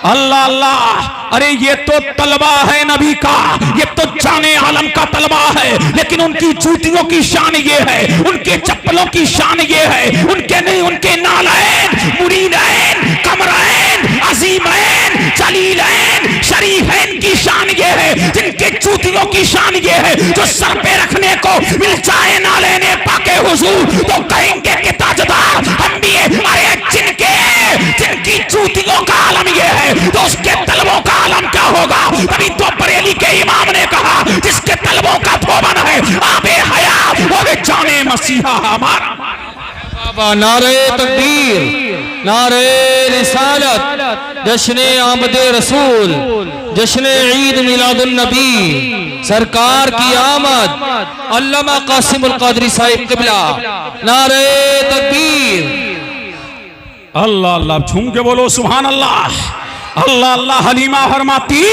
अल्लाह अल्लाह। अरे ये तो तलवा है नबी का, ये तो जाने आलम का तलवा है। लेकिन उनकी जूतियों की शान ये है, उनके चप्पलों की शान ये है, उनके नहीं, उनके नालैन, मुरीदैन, कमरैन, अजीमैन, जलीलैन, शरीफैन की शान ये है, जिनके जूतियों की शान ये है, जो सर पे रखने को मिल जाए नालेने पाके हुजूर तो कहेंगे कि ताजदार हम भी है। अरे जिनकी जूतियों का आलम ये है तो उसके तलवों का आलम क्या होगा? तभी तो बरेली के इमाम ने कहा जिसके तलवों का धोबन है आबे हयात वो भी जाने मसीहा हमारा। बाबा नारे तकबीर, नारे रिसालत, जश्ने आमदे रसूल, जश्ने ईद मिलादुन नबी, सरकार की आमद, अल्लामा कासिमुल कादरी साहिब क़िबला, नारे तकबीर। अल्लाह अल्लाह, झूम के बोलो सुभान अल्लाह, अल्लाह अल्लाह। हलीमा फरमाती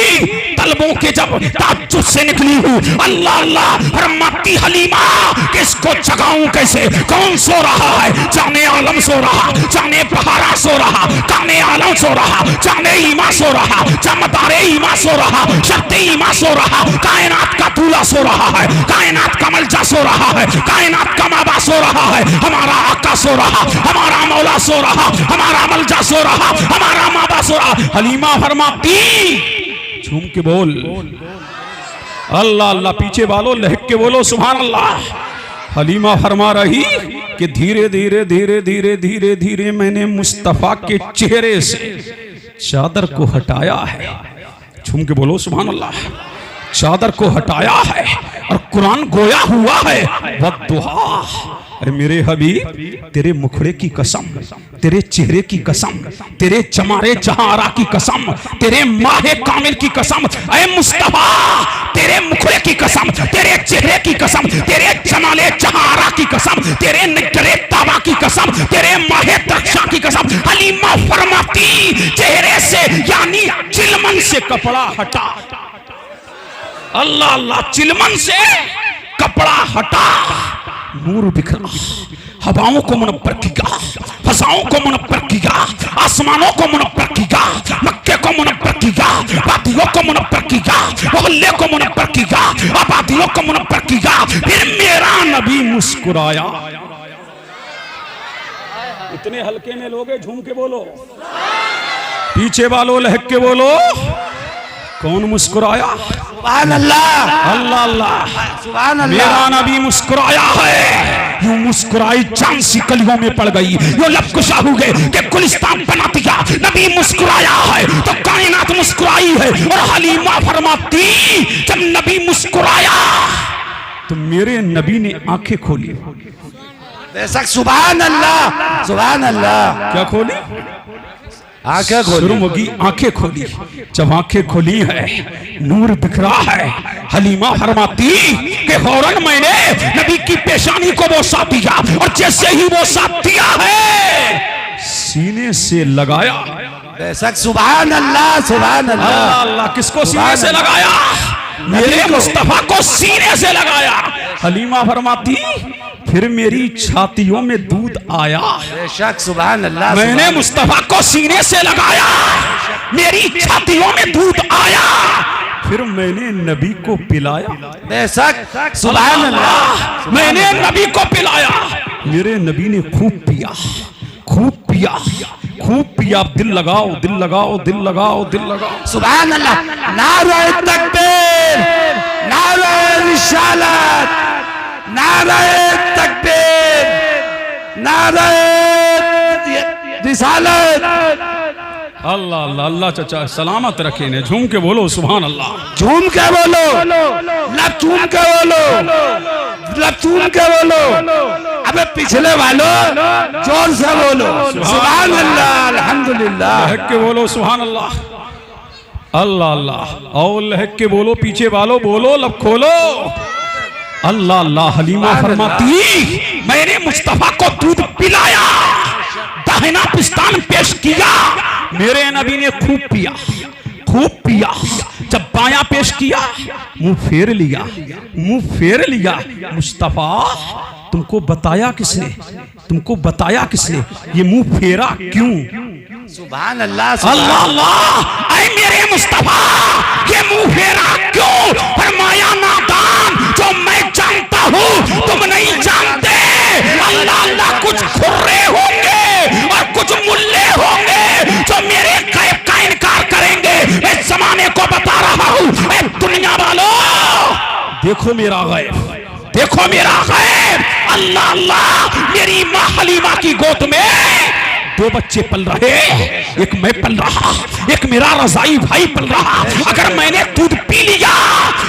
तलबों के जब ताज्जुब से निकली हूँ, अल्लाह अल्लाह फरमाती हलीमा किसको जगाऊं कैसे? कौन सो रहा है? जाने आलम सो रहा, जाने बहारा सो रहा, काने आलम सो रहा, जाने ईमा सो रहा, चमतारे ईमा सो रहा, शर्ते ईमा सो रहा, कायनात का दूल्हा सो रहा है, कायनात का मलजा सो रहा है, कायनात का माबा सो रहा है, हमारा आका सो रहा, हमारा मौला सो रहा, हमारा मलजा सो रहा, हमारा माबा सो रहा। हलीमा फरमाती झूम के बोल अल्लाह अल्लाह, पीछे वालों लहक के बोलो सुभान अल्लाह। हलीमा फरमा रही कि धीरे धीरे धीरे धीरे धीरे धीरे मैंने मुस्तफा के चेहरे से चादर को हटाया है। झूम के बोलो सुभान अल्लाह। चादर को हटाया है और कुरान गोया हुआ है वद्दुहा। अरे मेरे हबीब तेरे मुखड़े की कसम, तेरे चेहरे की कसम, तेरे चमारे चहारा की कसम, तेरे माहे कामिल की कसम, ऐ मुस्तफा तेरे मुखड़े की कसम, तेरे चेहरे की कसम, तेरे चमाले चहारा की कसम, तेरे निकरे ताबा की कसम, तेरे माहे तक्षा की कसम। हलीमा फरमाती चेहरे से यानी चिलमन से कपड़ा हटा। अल्लाह अल्लाह, चिलमन से कपड़ा हटा, नूर बिखरा, हवाओं को मुनव्वर किया, फसाओं को मुनव्वर किया, आसमानों को मुनव्वर किया, मक्के को मुनव्वर किया, वादियों को मुनव्वर किया, मोहल्ले को मुनव्वर किया, आबादियों को मुनव्वर किया। फिर मेरा नबी मुस्कुराया। इतने हल्के में लोगे, झूम के बोलो, पीछे वालों लहक के बोलो, कौन मुस्कुराया? सुभान अल्लाह, अल्लाह अल्लाह, सुभान अल्लाह। मेरा नबी मुस्कुराया है। यूं मुस्कुराई जान सी कलियों में पड़ गई, यूं लब कुशा हो गए कि गुलिस्तान बना दिया। नबी मुस्कुराया है तो कायनात मुस्कुराई है। और हलीमा फरमाती जब नबी मुस्कुराया तो मेरे नबी ने आंखें खोली। बेशक सुभान अल्लाह, सुभान अल्लाह। क्या खोली? आंखें खोली, शुरुमगी आंखें खोली। जब आंखें खोली है नूर बिखरा है। हलीमा फरमाती कि फौरन मैंने नबी की पेशानी को वो साथ दिया और जैसे ही वो साथ दिया है सीने से लगाया। बेशक सुभान अल्लाह, सुभान अल्लाह। अल्लाह अल्लाह, किसको सीने से लगाया? मेरे मुस्तफा को सीने से लगाया। हलीमा फरमाती फिर मेरी छातियों में दूध आया। बेशक सुभान अल्लाह। मैंने मुस्तफा को सीने से लगाया, मेरी छातियों में दूध आया, फिर मैंने नबी को पिलाया। बेशक सुभान अल्लाह। मैंने नबी को पिलाया, मेरे नबी ने खूब पिया, खूब पिया, खूब पिया। दिल लगाओ, दिल लगाओ, दिल लगाओ, दिल लगाओ। सुभान अल्लाह। नारे तकबीर, नारे रिसालत, नारे तकबीर, नारे रिसालत। अल्लाह अल्लाह अल्लाह चाचा सलामत रखे ने। झूम के बोलो सुभान अल्लाह। झूम के बोलो, लब झूम के बोलो, लब झूम के बोलो। अबे पिछले वालों जोर से बोलो सुभान अल्लाह अल्हम्दुलिल्लाह। लहक के बोलो सुभान अल्लाह। अल्लाह अल्लाह और लहक के बोलो। पीछे वालों बोलो, लब खोलो। अल्लाह अल्लाह। हलीमा फरमाती मैंने मुस्तफा को दूध पिलाया, दाहिना पिस्तान पेश किया, मेरे नबी ने खूब पिया, खूब पिया। जब बायां पेश किया, मुंह फेर लिया, मुंह फेर लिया। मुस्तफा तुमको बताया किसने, तुमको बताया किसने, ये मुंह फेरा क्यों? सुभान अल्लाह अल्लाह अल्लाह। ऐ मेरे मुस्तफा ये मुंह फेरा क्यों? फरमाया नादान, जो मैं जानता हूँ तुम नहीं जानते। अल्लाह अल्लाह। कुछ खुर्रे होंगे और कुछ मुल्ले होंगे जो मेरे गैब का इनकार करेंगे। मैं जमाने को बता रहा हूँ, ऐ दुनिया वालों देखो मेरा गैब, देखो मेरा गैब। अल्लाह अल्लाह। मेरी माँ हलीमा की गोद में दो बच्चे पल रहे, एक मैं पल रहा, एक मेरा रजाई भाई पल रहा। अगर मैंने दूध पी लिया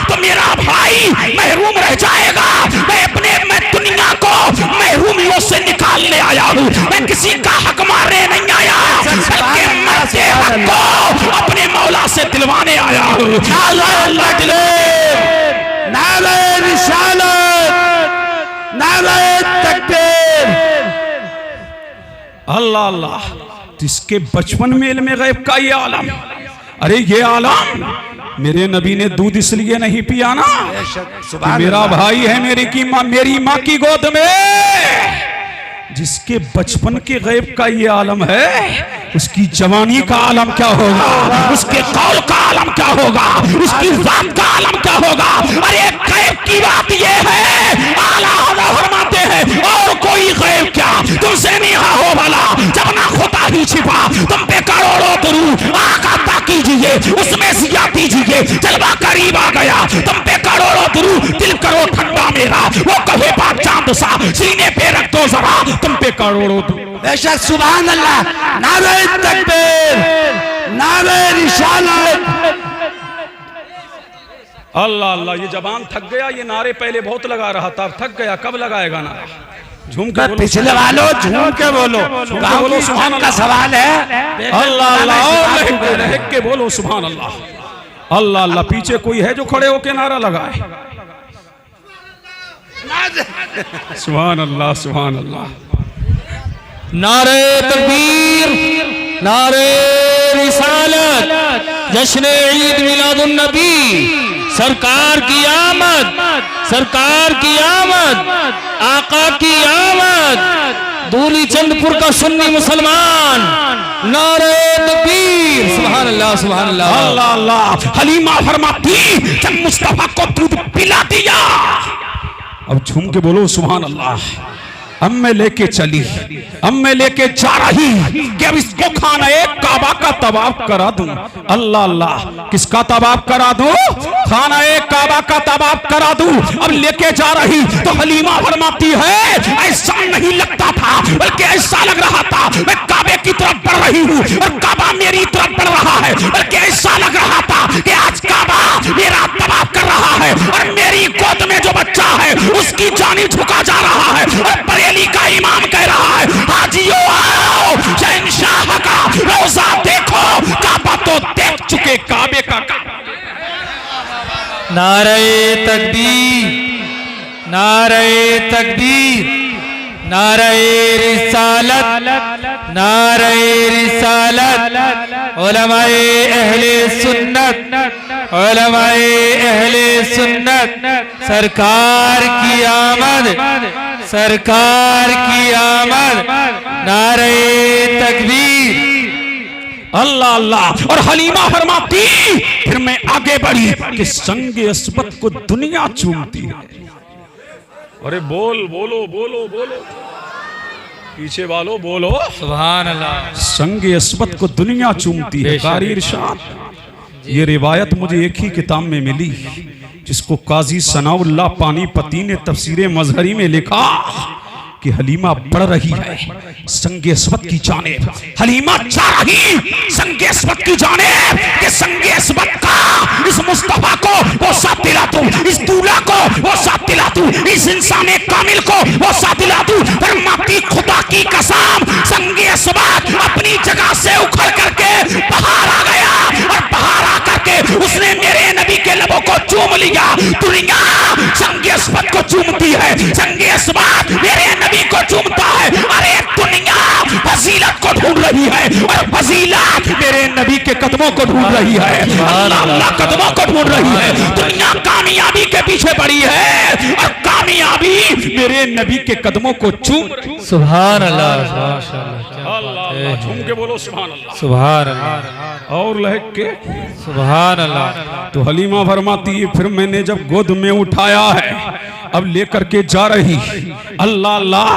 तो मेरा भाई महरूम रह जाएगा। मैं दुनिया को महरूमियों से निकालने आया हूँ। मैं किसी का हक मारने नहीं आया, बल्कि मरते हक को अपने मौला से दिलवाने आया हूँ। नारे रिसालत, नारे तकबीर। अल्लाह अल्लाह। जिसके बचपन में इल्म गैब का ये आलम, अरे ये आलम मेरे नबी ने दूध इसलिए नहीं पिया ना कि मेरा भाई है मेरी माँ की गोद में। जिसके बचपन के गैब का ये आलम है, उसकी जवानी का आलम क्या होगा, उसके कौल का आलम क्या होगा, उसकी जात का आलम क्या होगा। अरे गैब की बात ये है, आला हज़रत फरमाते हैं और कोई गैब क्या तुमसे नहीं हो भला। जब ना खुदा ही छिपा तुम पे करोड़ों दुरूद आका ता कीजिए, उसमें सिया दीजिए। जलवा करीब आ गया, तुम पे करोड़ों दुरूद, दिल करो ठंडा मेरा, वो कहे बाप चांद सा, सीने पे रख दो जरा, तुम पे करोड़ों दुरूद। बेशक सुभान अल्लाह। नारे तकबीर, नारे रिसालत। अल्लाह अल्लाह। ये जबान थक गया, ये नारे पहले बहुत लगा रहा था, अब थक गया, कब लगाएगा नारा? झूम के बोलो पिछले वालों झूम के बोलो, बोलो सुभान का अल्लाह। सवाल है। अल्लाह अल्लाह। और लहक के बोलो सुभान अल्लाह। अल्लाह अल्लाह। पीछे कोई है जो खड़े होके नारा लगाए? सुभान अल्लाह सुभान अल्लाह। नारे तकबीर, नारे रिसालत, जश्न ईद मिलादुन नबी, सरकार की आमद, सरकार की आमद, आका की आमद। दूली चंदपुर का सुन्नी मुसलमान, नारे तकबीर। सुभान अल्लाह सुभान अल्लाह। अल्लाह अल्लाह। हलीमा फरमाती जब मुस्तफा को दूध पिला दिया, अब झूम के बोलो सुभान अल्लाह। अब मैं लेके चली, अब मैं लेके जा रही कि अब इसको खाना एक काबा का तवाफ करा दूं। अल्लाह अल्लाह। किसका तवाफ करा दूं? खाना एक काबा का तवाफ करा दूं। अब लेके जा रही तो हलीमा फरमाती है ऐसा नहीं लगता था, बल्कि ऐसा लग रहा था मैं काबे की तरफ बढ़ रही हूँ और काबा मेरी तरफ बढ़ रहा है। बल्कि ऐसा लग रहा था कि आज काबा मेरा तवाफ कर रहा है और मेरी गोद में जो बच्चा है उसकी जानी झुका जा रहा है। और बरेली का इमाम कह रहा है हाजियों आओ, शहंशाह का रोजा देखो, काबा तो देख चुके काबे का। नारे तकबीर, नारे तकबीर, नारे रिसालत, नारे रिसालत। उलमाए अहले सुन्नत, उलमाए अहले सुन्नत, सरकार की आमद, सरकार की आमद। नारे तकबीर। अल्लाह अल्लाह। और हलीमा फरमाती फिर मैं आगे बढ़ी कि संगे अस्बत को दुनिया चूमती है। अरे बोल बोलो बोलो बोलो, पीछे वालों बोलो सुभान अल्लाह। संगे अस्बत को दुनिया चूमती है। कारी इरशाद, ये रिवायत मुझे एक ही किताब में मिली जिसको काजी सनाउल्लाह पानीपती ने तफसीरे मजहरी में लिखा कि हलीमा बढ़ रही है संगेस्वत की जानेब। हलीमा जा रही संगेस्वत की जानेब कि संगेस्वत का इस मुस्तफा को वो साथ दिला दूं, इस दूल्हा को वो साथ दिला दूं, इस इंसान कामिल को वो साथ दिला दूं। फरमाती खुदा की कसम संगेस्वत अपनी जगह से उखड़ करके बाहर आ गया और बाहर आ करके उसने मेरे नबी के लबों को चूम लिया। दुनिया संगेस्वत को चूमती है, संगेस्वत मेरे नबी को चूमता है। अरे दुनिया फजीलत को ढूंढ रही है और फजीलत मेरे नबी के कदमों को ढूंढ रही है, अल्लाह कदमों को ढूंढ रही है। दुनिया कामयाबी के पीछे पड़ी है और कामयाबी मेरे नबी के कदमों को चूम रही है। सुभान अल्लाह, माशाअल्लाह, अल्लाह झूम के बोलो सुभान अल्लाह, सुभान अल्लाह, और लहक के सुभान अल्लाह। तो हलीमा फरमाती है फिर मैंने जब गोद में उठाया है अब लेकर के जा रही। अल्लाह अल्लाह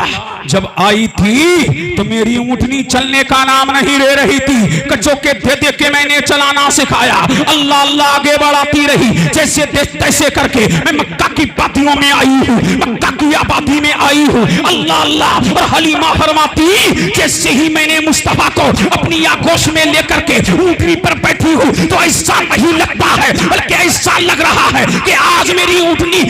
जब आई थी तो मेरी ऊँटनी चलने का नाम नहीं ले रही थी, कच्चों के दे दे के मैंने चलाना सिखाया। अल्लाह अल्लाह आगे बढ़ाती रही, जैसे तैसे करके मैं मक्का की वादियों में आई हूँ, मक्का की आबादी में आई हूँ। अल्लाह अल्लाह। और हलीमा फरमाती जैसे ही मैंने मुस्तफा को अपनी आगोश में लेकर के ऊँटनी पर बैठी हूँ तो ऐसा नहीं लगता है, बल्कि ऐसा लग रहा है कि आज मेरी ऊँटनी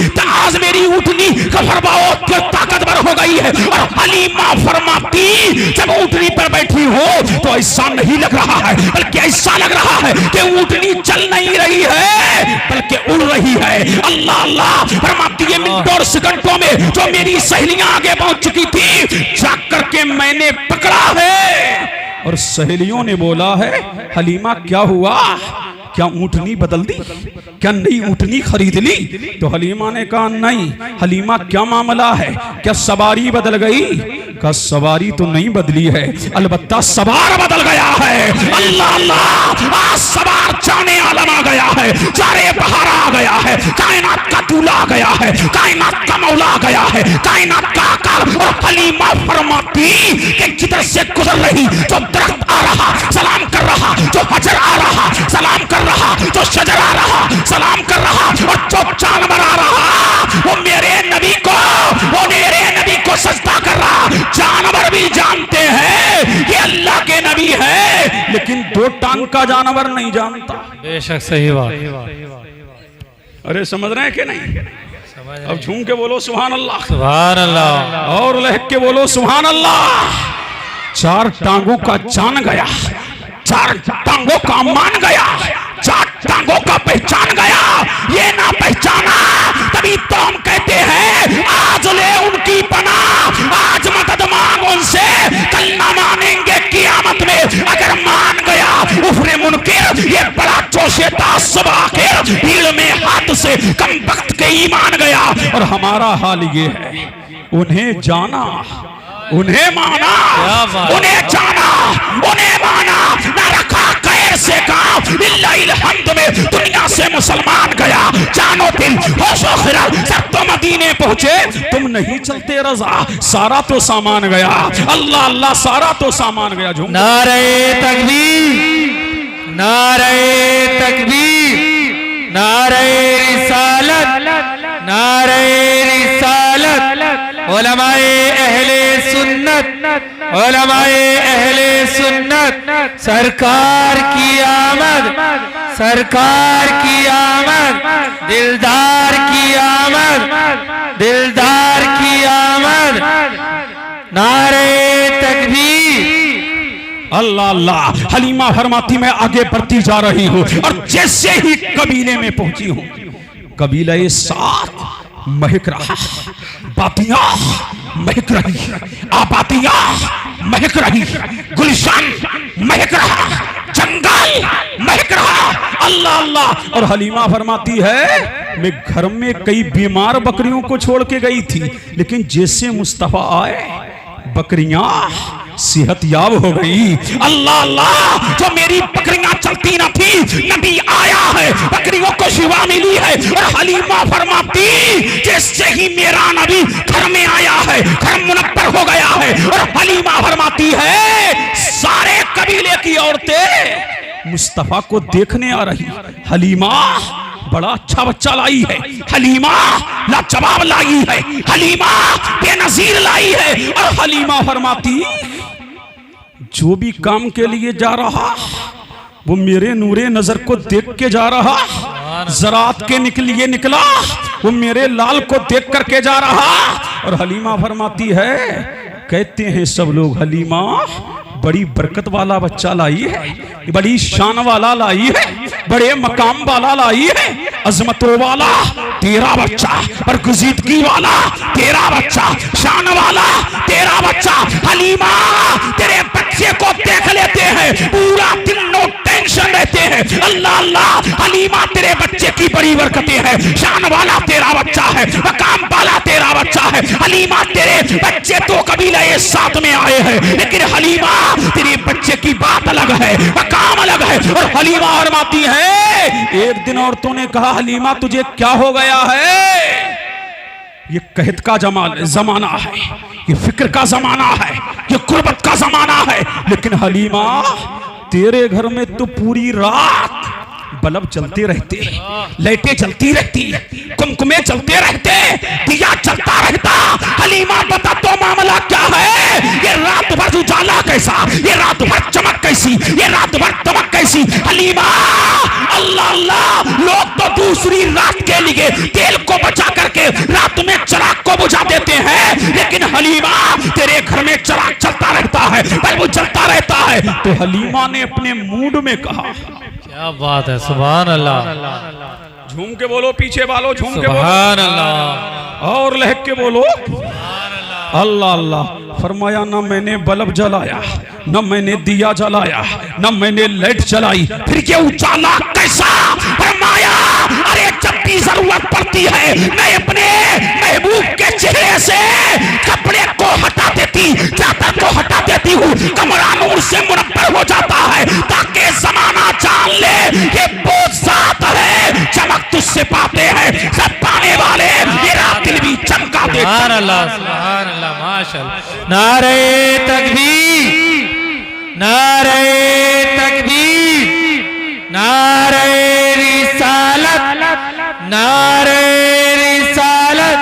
ताकतवर हो गई है। और हलीमा फरमाती जब ऊँटनी पर बैठी हो तो ऐसा नहीं लग रहा है, बल्कि ऐसा लग रहा है कि ऊँटनी चल नहीं रही है बल्कि उड़ रही है। अल्लाह अल्लाह। फरमाती है मिनटों और सेकंडों में जो मेरी सहेलियां आगे पहुंच चुकी थी जाकर के मैंने पकड़ा है। और सहेलियों ने बोला है हलीमा क्या हुआ, क्या ऊँटनी बदल दी, क्या नई ऊँटनी खरीद ली? तो हलीमा ने कहा नहीं। हलीमा क्या मामला है, क्या सवारी बदल गई? का सवारी तो नहीं बदली है, अलबत्ता सवार बदल गया है। अल्लाह अल्लाह। आज सवार जाने आलम आ गया है, जारे बहार आ गया है, कायनात का दूल्हा आ गया है, कायनात का मौला आ गया है, कायनात का आकार। और हलीमा फरमाती कि जिधर से गुजर रही जो दरख्त आ रहा सलाम कर रहा, जो हजर आ रहा सलाम कर रहा, जो शजर आ रहा सलाम कर रहा, और जो जानवर आ रहा वो मेरे नबी को सजदा कर रहा। जानवर भी जानते हैं कि अल्लाह के नबी है, लेकिन दो टांग का जानवर नहीं जानता। बेशक सही बात। अरे समझ रहे हैं कि नहीं? अब झूम के बोलो सुभान अल्लाह, सुभान अल्लाह, और लहक के बोलो सुभान अल्लाह। चार टांगों का जान गया, चार टांगों का मान गया, चार टांगों का पहचान गया। ये ना पहचाना तभी तो हम कहते हैं आज ले उनकी पनाह, आज मदद मांग उनसे, कल ना मानेंगे कियामत में। अगर मान गया उफरे मुनकिर, ये बड़ा जोशे तासुब आखिर, भीड़ में हाथ से कम वक्त के ईमान गया। और हमारा हाल ये है उन्हें जाना, उन्हें माना, उन्हें जाना, उन्हें माना, ना रखा खैर से काम लिल्लाहिल हम्द में दुनिया से मुसलमान गया। जानो दिल होशो खिरत सब तो मदीने पहुंचे, तुम नहीं चलते रजा, सारा तो सामान गया। अल्लाह अल्लाह। सारा तो सामान गया। झूम नारे तकबीर, नारे तकबीर, नारे रिसालत, नारे रिसालत। उलमाए अहले सुन्नत, उलमाए अहले सुन्नत, सरकार की आमद, सरकार की आमद, दिलदार की आमद, दिलदार की आमद। नारे तकबीर। अल्लाह अल्लाह। हलीमा फरमाती मैं आगे बढ़ती जा रही हूँ और जैसे ही कबीले में पहुंची हूँ कबीला ये साथ महक रहा, बातियां महक रही, आबादियां महक रही, गुलशन महक रहा, जंगल महक रहा। अल्लाह अल्लाह। और हलीमा फरमाती है मैं घर में कई बीमार बकरियों को छोड़ के गई थी, लेकिन जैसे मुस्तफा आए बकरियां सेहतयाब हो गई। अल्लाह अल्लाह। जो मेरी बकरियां चलती न थी, नबी आया है, बकरियों को शिवा मिली है। और हलीमा फरमाती जैसे ही मेरा नबी घर में आया है घर मुनव्वर हो गया है। और हलीमा फरमाती है सारे कबीले की औरतें मुस्तफा को देखने आ रही। हलीमा बड़ा अच्छा बच्चा लाई है, हलीमा लाजवाब लाई है, हलीमा बेनजीर लाई है। और हलीमा फरमाती जो भी काम के लिए जा रहा वो मेरे नूरे नजर को देख के जा रहा, ज़रात के लिए निकला वो मेरे लाल को देख करके जा रहा। और हलीमा फरमाती है, कहते हैं सब लोग हलीमा बड़ी बरकत वाला बच्चा लाई है, बड़ी शान वाला लाई है, बड़े मकाम वाला लाई है, अजमतों वाला तेरा बच्चा, बरगुज़ीदगी वाला तेरा बच्चा, शान वाला तेरा बच्चा। हलीमा तेरे बच्चे को देख लेते हैं, पूरा दिन नो टेंशन रहते हैं। अल्लाह अल्लाह, हलीमा तेरे बच्चे की बड़ी बरकतें हैं, शान वाला तेरा बच्चा है, मकाम वाला तेरा बच्चा है। हलीमा तेरे बच्चे तो कबीले साथ में आए हैं, लेकिन हलीमा तेरे बच्चे की बात अलग है, मकाम अलग है। और हलीमा फरमाती है, एक दिन औरतों ने कहा हलीमा तुझे क्या हो गया है? ये कहत का जमाना है, ये फिक्र का जमाना है, ये गुर्बत का जमाना है। लेकिन हलीमा तेरे घर में तो पूरी रात बल्ब चलते रहते, लाइटें चलती रहती, कुमकुमे चलते रहते, दिया चलता रहता। हलीमा बता तो मामला क्या है? ये रात भर उजाला कैसा, ये रात भर चमक कैसी, ये रात भर दमक कैसी? हलीमा अल्लाह अल्लाह, लोग तो दूसरी रात के लिए तेल को बचा करके रात में चिराग को बुझा देते हैं, लेकिन हलीमा तेरे घर में चिराग चलता रहता है, बल्ब चलता रहता है। तो हलीमा ने अपने मूड में कहा, क्या बात है, सुभान अल्लाह। झूम के बोलो पीछे वालों, झूम के बोलो सुभान अल्लाह, और लहक के बोलो अल्लाह अल्लाह। फरमाया ना मैंने बल्ब जलाया, न मैंने दिया जलाया, न मैंने लाइट जलाई, फिर ये उजाला कैसा? फरमाया अरे जब भी जरूरत पड़ती है मैं अपने महबूब के चेहरे से कपड़े को हटा देती, चादर को हटा देती हूँ, कमरा नूर से मुनव्वर हो जाता है, ताकि जमाना जान ले ये वो ज़ात है, चमक तुझसे पाते हैं सब पाने वाले, मेरा दिल भी चमका देता। सुभान अल्लाह, सुभान अल्लाह, माशाअल्लाह। नारे तकबीर, नारे तकबीर, नारे रिसालत, नारे रिसालत।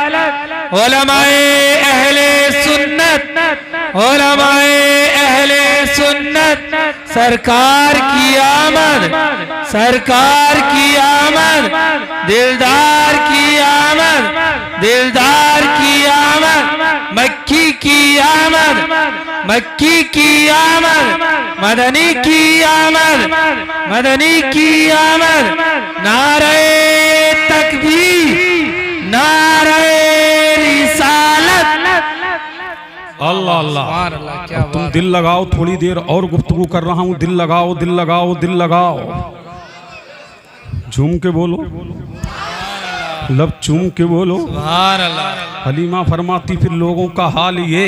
उलमाए अहले सुन्नत, उलमाए अहले सुन्नत, सरकार की आमद, सरकार की आमद, दिलदार की आमद, दिलदार की आमद, मक्की की आमद, मक्की की आमद, मदनी की आमद, मदनी की आमद। नारे तकबीर, नारे रिसालत। अल्लाह अल्लाह। तुम दिल लगाओ, थोड़ी देर और गुफ्तगू कर रहा हूँ, दिल लगाओ, दिल लगाओ, दिल लगाओ, झूम के बोलो, लब चूम के बोलो सुभान अल्लाह। हलीमा फरमाती फिर लोगों का हाल ये,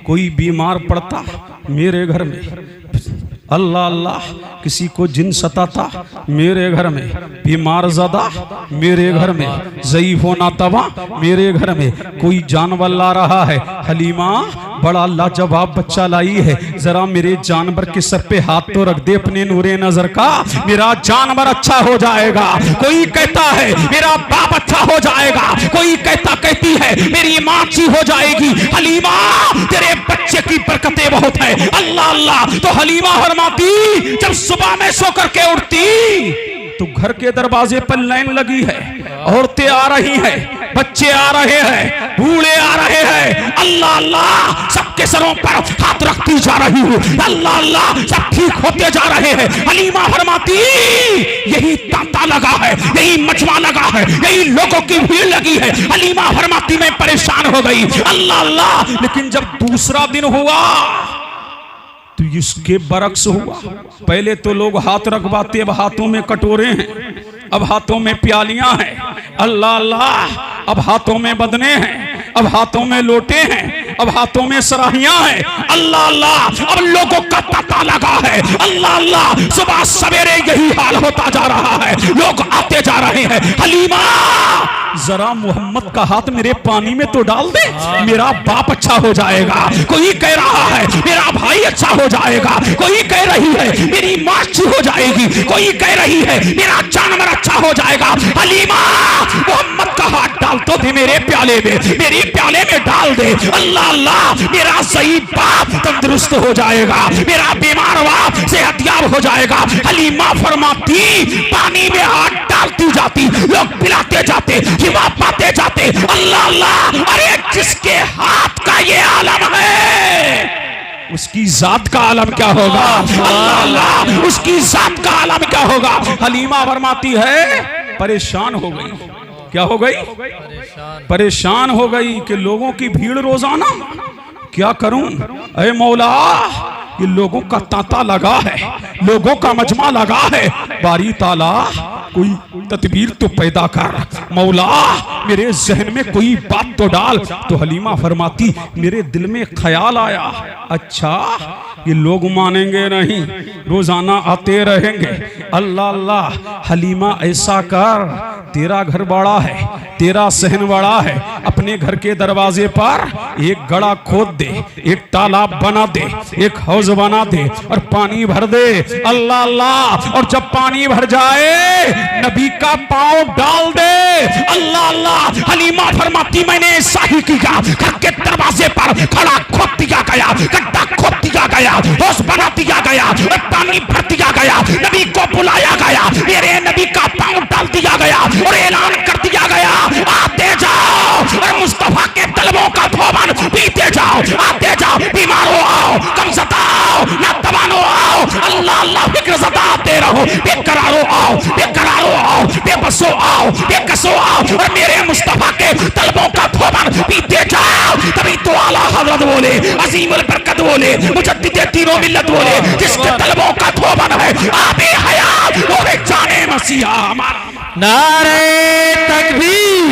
कोई बीमार पड़ता मेरे घर में, अल्लाह अल्लाह, किसी को जिन सताता मेरे घर में, बीमार ज़दा मेरे घर में, ज़ईफ़ होना तवा मेरे घर में, कोई जानवर ला रहा है, हलीमा बड़ा लाजवाब बच्चा लाई है, जरा मेरे जानवर के सर पे हाथ तो रख दे अपने नूरे नजर का, मेरा जानवर अच्छा हो जाएगा। कोई कहता है मेरा बाप अच्छा हो जाएगा, कोई कहती है मेरी माँ अच्छी हो जाएगी। हलीमा तेरे बच्चे की बरकतें बहुत है, अल्लाह अल्लाह। तो हलीमा फरमाती जब सुबह में सो करके उठती तो घर के दरवाजे पर लाइन लगी है, औरतें आ रही हैं, बच्चे आ रहे हैं, बूढ़े आ रहे हैं, अल्लाह अल्लाह, सबके सरों पर हाथ रखती जा रही हूँ, अल्लाह अल्लाह, सब ठीक होते जा रहे हैं। हलीमा फरमाती यही तांता लगा है, यही मजमा लगा है, यही लोगों की भीड़ लगी है। हलीमा फरमाती मैं परेशान हो गई, अल्लाह अल्लाह। लेकिन जब दूसरा दिन हुआ तो इसके बरक्स हुआ। पहले तो लोग हाथ रखवाते, अब हाथों में कटोरे हैं, अब हाथों में प्यालियां हैं, अल्लाह अल्लाह, अब हाथों में बदने हैं, अब हाथों में लोटे हैं, अब हाथों में सराहियां हैं, अल्लाह अल्लाह। अब लोगों का तांता लगा है, अल्लाह अल्लाह। सुबह सवेरे यही हाल होता जा रहा है, लोग आते जा रहे हैं। हलीमा जरा मोहम्मद का हाथ मेरे पानी में तो डाल दे, मेरा बाप अच्छा हो जाएगा। कोई कह रहा है मेरा भाई अच्छा हो जाएगा, कोई कह रही है मेरी माँ अच्छी हो जाएगी, कोई कह रही है मेरा जानवर अच्छा हो जाएगा। हलीमा मोहम्मद का हाथ डाल तो दे मेरे प्याले में, मेरी प्याले में डाल दे। अल्लाह अल्लाह, मेरा सही बाप तंदुरुस्त हो जाएगा, मेरा बीमार बाप सेहतयाब हो जाएगा। हलीमा फरमाती, पानी में हाथ डालती जाती, लोग पिलाते जाते, हिमा पाते जाते। अल्लाह अल्लाह, अरे जिसके हाथ का ये आलम है उसकी जात का आलम क्या होगा। अल्लाह अल्लाह, उसकी जात का आलम क्या होगा। हलीमा फरमाती है परेशान हो गई। क्या हो गई? परेशान हो गई कि लोगों की भीड़ रोजाना, क्या करूं अरे मौला, ये लोगों का तांता लगा है, लोगों का मजमा लगा है, बारी ताला कोई तदबीर तो पैदा कर मौला, मेरे जहन में कोई बात तो डाल। तो हलीमा फरमाती, मेरे दिल में ख्याल आया, अच्छा ये लोग मानेंगे नहीं, रोजाना आते रहेंगे। अल्लाह अल्लाह, हलीमा ऐसा कर, तेरा घर बड़ा है, तेरा सहन बड़ा है, अपने घर के दरवाजे पर एक गड़ा खोद दे, एक तालाब बना दे, एक हौज बना दे और पानी भर दे। अल्लाह अल्लाह, और जब पानी भर जाए नबी का पांव डाल दे। अल्लाह अल्लाह, हलीमा फरमाती, मैंने ऐसा ही किया, घर के दरवाजे पर खड़ा खोद दिया गया, गड्ढा खोद दिया गया, हौज बना दिया गया, पानी भर दिया गया, नबी को बुलाया गया, मेरे नबी का पांव डाल दिया गया और ऐलान कर दिया गया, आते जाओ और मुस्तफा के तलबों का धोबन पीते जाओ, आते जाओ, बीमारो आओ, कमजदा आओ, नातवानो आओ। अल्लाह अल्लाह, फिक्र सताते रहो, बेकरारो आओ, बेकरारो आओ, बेबसो आओ, बेकसो आओ और मेरे मुस्तफा के तलबों का धोबन पीते जाओ। तभी तो आला हजरत बोले, अजीमुल बरकत बोले, मुजद्दिद तीनों मिल्लत बोले, जिसके तलबों का धोबन है आबे हयात वो जाने मसीहा हमारा। नारे तकबीर,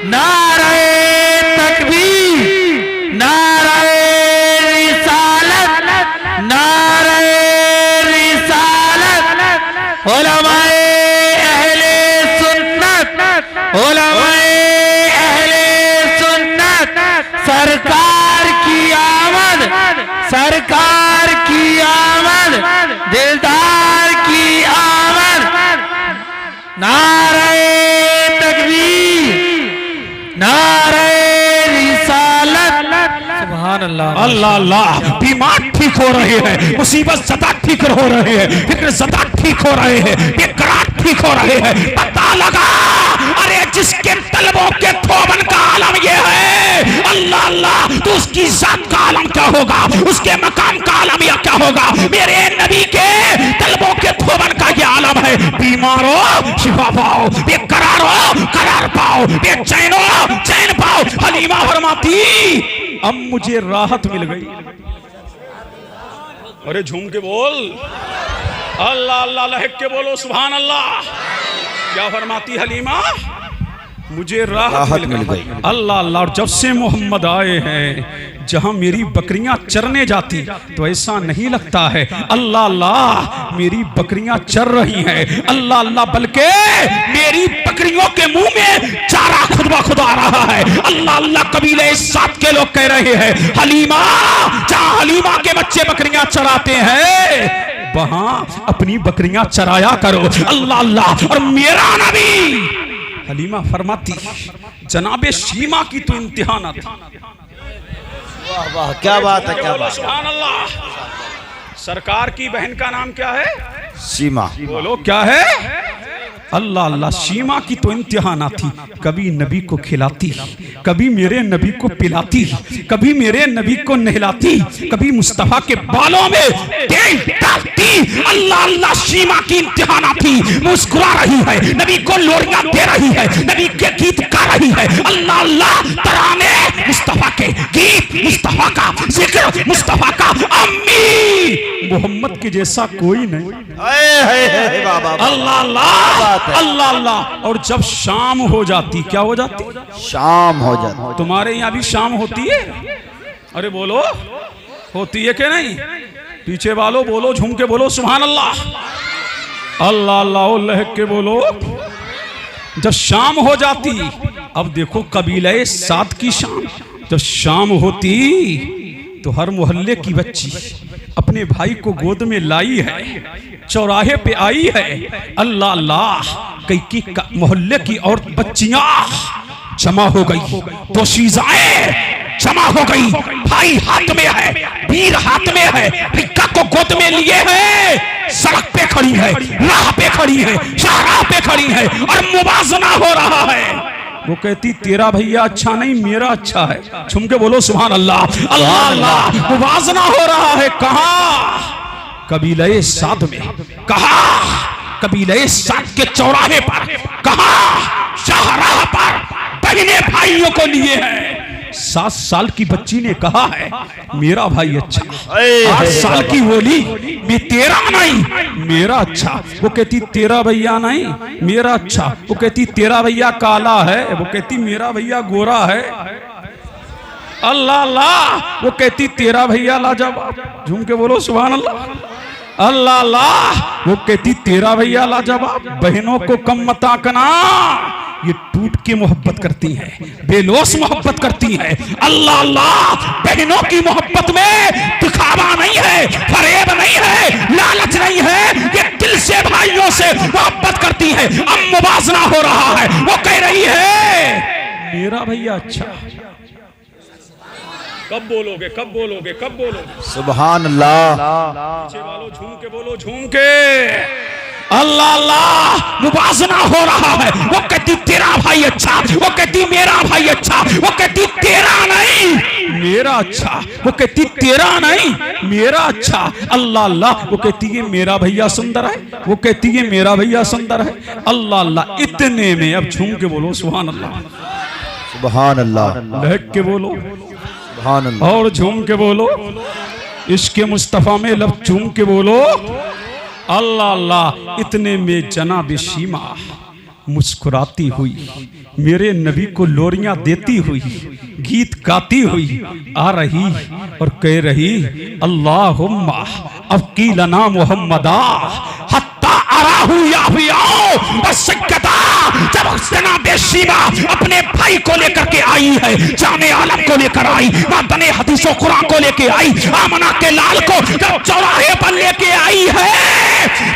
नारे तकबीर, नारे रिसालत, नारे रिसालत। उलमाए अहले सुन्नत, उलमाए अहले सुन्नत, सरकार की आमद, सरकार की आमद, दिलदार की आमद। नारे तकबीर, नारे रिसालत। सुभान अल्लाह। अल्लाह अल्लाह, बीमार ठीक हो रहे हैं, मुसीबत ज़दा ठीक हो रहे हैं, फिक्र ज़दा ठीक हो रहे हैं, बेकरार ठीक हो रहे हैं। पता लगा, अरे जिसके तलबों के थोबन का आलम ये है, अल्लाह अल्लाह, तो उसकी जात का आलम क्या होगा, उसके मकाम का आलम या क्या होगा। मेरे नबी के तलबों के थोबन का ये आलम है। बीमारो शिफा पाओ, बेकरारो करार पाओ, बेचैनो चैन पाओ। हलीमा फरमाती, अब मुझे राहत मिल गई। अरे झूम के बोल, अल्लाह अल्लाह, लहक के बोलो सुभान अल्लाह। क्या फरमाती हलीमा, मुझे राहत मिल गई। अल्लाह अल्लाह, और जब से मोहम्मद आए हैं, जहां मेरी बकरियां चरने जाती तो ऐसा नहीं लगता है अल्लाह अल्लाह मेरी बकरियां चर रही हैं, अल्लाह अल्लाह, बल्कि मेरी बकरियों के मुंह में चारा खुद ब खुद आ रहा है। अल्लाह अल्लाह, कबीले साथ के लोग कह रहे हैं, हलीमा, जहां हलीमा के बच्चे बकरियां चराते हैं वहां अपनी बकरियां चराया करो। अल्लाह अल्लाह, और मेरा नबी, हलीमा फरमाती, जनाबे शीमा की तो इंतहा न था। वाह वाह, क्या बात है, क्या बात। सुभान अल्लाह। सरकार की बहन का नाम क्या है? सीमा। बोलो क्या है? अल्लाह अल्लाह, सीमा की तो इंतहा ना थी, कभी नबी को खिलाती, कभी मेरे नबी को पिलाती, कभी मेरे नबी को नहलाती, कभी मुस्तफा के बालों में तेल डालती। अल्लाह अल्लाह, सीमा की इंतहा ना थी, मुस्कुरा रही है, नबी को लोरियां दे रही है, नबी के गीत गा रही है। अल्लाह अल्लाह, तराने मुस्तफा के गीत, मुस्तफा का जिक्र, मुस्तफा का अम्मी मोहम्मद के जैसा कोई नहीं। अल्लाह अल्लाह, अल्लाह अल्लाह। और जब शाम हो जाती, क्या हो जाती? शाम हो जाती। तुम्हारे यहाँ भी शाम होती है? अरे बोलो, होती है कि नहीं? पीछे वालों बोलो, झूम के बोलो सुभान अल्लाह। अल्लाह अल्लाह, लहक के बोलो। जब शाम हो जाती, अब देखो कबीले साद की शाम, जब शाम होती तो हर मोहल्ले की बच्ची अपने भाई को गोद में लाई है, चौराहे पे आई है। अल्लाह अल्लाह, कई मोहल्ले की और बच्चियां जमा हो गई, दोशीज़ाएं जमा हो गई। भाई हाथ में है, वीर हाथ में है, भिक्का को गोद में लिए है, सड़क पे खड़ी है, राह पे खड़ी है, शाहराह पे खड़ी है और मुबाजना हो रहा है। वो कहती तेरा भैया अच्छा नहीं, मेरा अच्छा है। छुम के बोलो सुभान अल्लाह। अल्लाह अल्लाह, मुबाजना हो रहा है। कहाँ? कबीले साद में। कहाँ? कबीले साद के चौराहे पर। कहाँ? शाहराह पर बहने भाइयों को लिए हैं। 7 साल की बच्ची ने कहा है मेरा भाई अच्छा, 8 साल की बोली मैं तेरा नहीं मेरा अच्छा। वो कहती तेरा भैया नहीं मेरा अच्छा। वो कहती तेरा भैया काला है, वो कहती मेरा भैया गोरा है। अल्लाह अल्लाह, वो कहती तेरा भैया लाजवाब। झूम के बोलो सुभान अल्लाह। अल्लाह अल्लाह, वो कहती तेरा भैया लाजवाब। बहनों को कम मत आंकना, ये टूट के मोहब्बत करती हैं, बेलोस मोहब्बत करती हैं। अल्लाह अल्लाह, बहनों की मोहब्बत में दिखावा नहीं है, फरेब नहीं है, लालच नहीं है, ये दिल से भाइयों से मोहब्बत करती है। अब मुबाजना हो रहा है, वो कह रही है मेरा भैया अच्छा। कब बोलोगे, कब बोलोगे, कब बोलोगे? सुभान अल्लाह। पीछे वालों झूम के बोलो, झूम के। अल्लाह अल्लाह, मुबाजना हो रहा है। वो कहती तेरा भाई अच्छा, वो कहती मेरा भाई अच्छा, वो कहती तेरा नहीं मेरा अच्छा, वो कहती तेरा नहीं मेरा अच्छा। अल्लाह अल्लाह, वो कहती है मेरा भैया सुंदर है, वो कहती है मेरा भैया सुंदर है। अल्लाह अल्लाह, इतने में अब झूम के बोलो सुभान अल्लाह। सुभान अल्लाह। लहक के बोलो सुभान अल्लाह। और झूम के बोलो, इश्क़ मुस्तफ़ा में लब झूम के बोलो अल्लाह अल्लाह। इतने में जनाब शीमा मुस्कुराती हुई मेरे नबी को लोरियां देती हुई, गीत गाती हुई आ रही और कह रही अल्लाहुम्मा अबकी लना मुहम्मदा हत्ता अराहु याफियाओ सक्कता। जब जनाब शीमा अपने भाई को लेकर के आई है, जाने आलम को लेकर आई, बने हदीसों कुरान को लेके आई, आमना के लाल को जब चौराहे पर लेके आई है,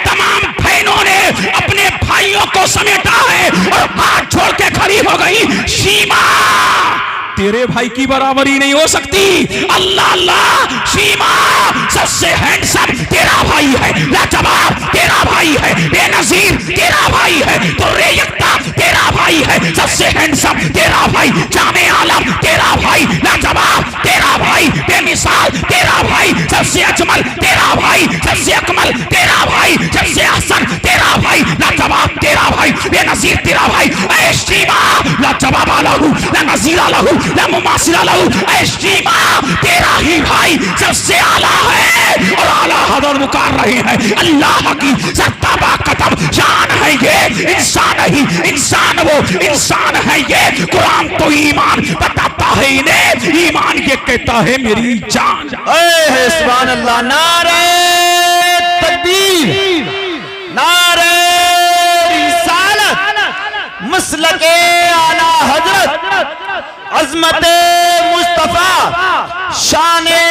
तमाम बहनों ने अपने भाइयों को समेटा है और हाथ छोड़ के खड़ी हो गई। शीमा तेरे भाई की बराबरी नहीं हो सकती। अल्लाह अल्लाह, शीमा सबसे हैंडसम तेरा भाई है, लाजवाब तेरा भाई है, बेनजीर तेरा भाई है, तुर्रे यक्ता तेरा भाई है, सबसे हैंडसम तेरा भाई, जाने आलम तेरा भाई, लाजवाब तेरा भाई, बेमिसाल तेरा भाई, सबसे अजमल तेरा भाई, सबसे अकमल तेरा भाई, सबसे अहसन तेरा भाई, लाजवाब तेरा भाई, बेनजीर तेरा भाई। ऐ शीमा लाजवाब अलहू ला नजीर अलहू ला मुमासिल अलहू। ऐ शीमा तेरा ही भाई सबसे आला है और आला हज़रत मुकार रहे हैं। अल्लाह की सरताबा कदम शान है ये, इंसान ही इंसान, वो इंसान है ये। कुरान तो ईमान बताता है इन्हें, ईमान ये कहता है मेरी जान। सुभान अल्लाह। नारे तकबीर, नारे रिसालत, मसलके आला हजरत, अजमत मुस्तफा, शाने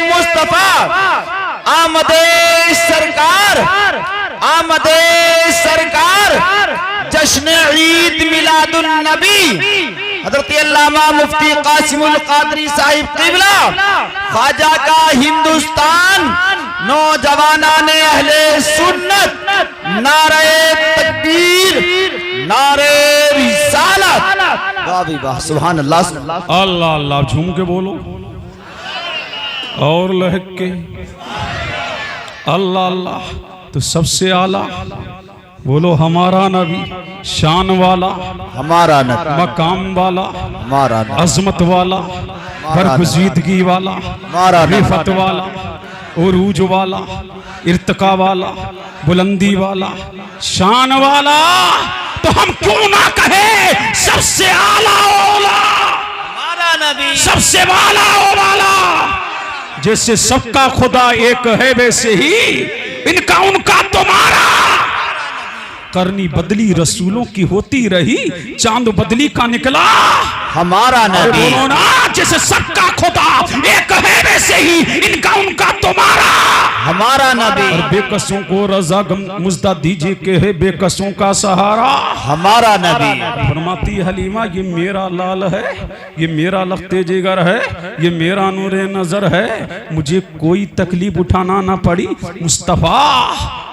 मुस्तफा, आमदे सरकार, आमदे सरकार, जश्न ईद मिलादुन नबी, हजरत अल्लामा मुफ्ती कासिमुल कादरी साहिब क़िबला, ख्वाजा का हिंदुस्तान, नौजवानाने अहले सुन्नत, नारे तकबीर, नारे रिसालत। वाह भी वाह, सुभान अल्लाह। अल्लाह अल्लाह, झूम के बोलो और लहक के। अल्लाह अल्लाह, तो सबसे आला बोलो हमारा नबी, शान वाला हमारा नबी, मकाम वाला, हमारा नबी, अजमत वाला, बरगुज़ीदगी वाला, हमारा नबी, रिफत वाला, उरूज वाला, इर्तिका वाला, बुलंदी वाला, शान वाला। तो हम क्यों ना कहे सबसे आला ओला, हमारा नबी, सबसे वाला ओ वाला। जैसे सबका खुदा एक है वैसे ही इनका उनका तुम्हारा। करनी बदली रसूलों की होती रही, चांद बदली का निकला हमारा नबी। बोलो ना, जैसे सबका खुदा एक है वैसे ही इनका उनका तुम्हारा हमारा नबी। और बेकसों को रजा गम मुजदा दीजिए के है बेकसों का सहारा हमारा नबी। फरमाती हलीमा, ये मेरा लाल है, ये मेरा लख्ते जिगर है, ये मेरा नूरे नजर है, मुझे कोई तकलीफ उठाना ना पड़ी। मुस्तफा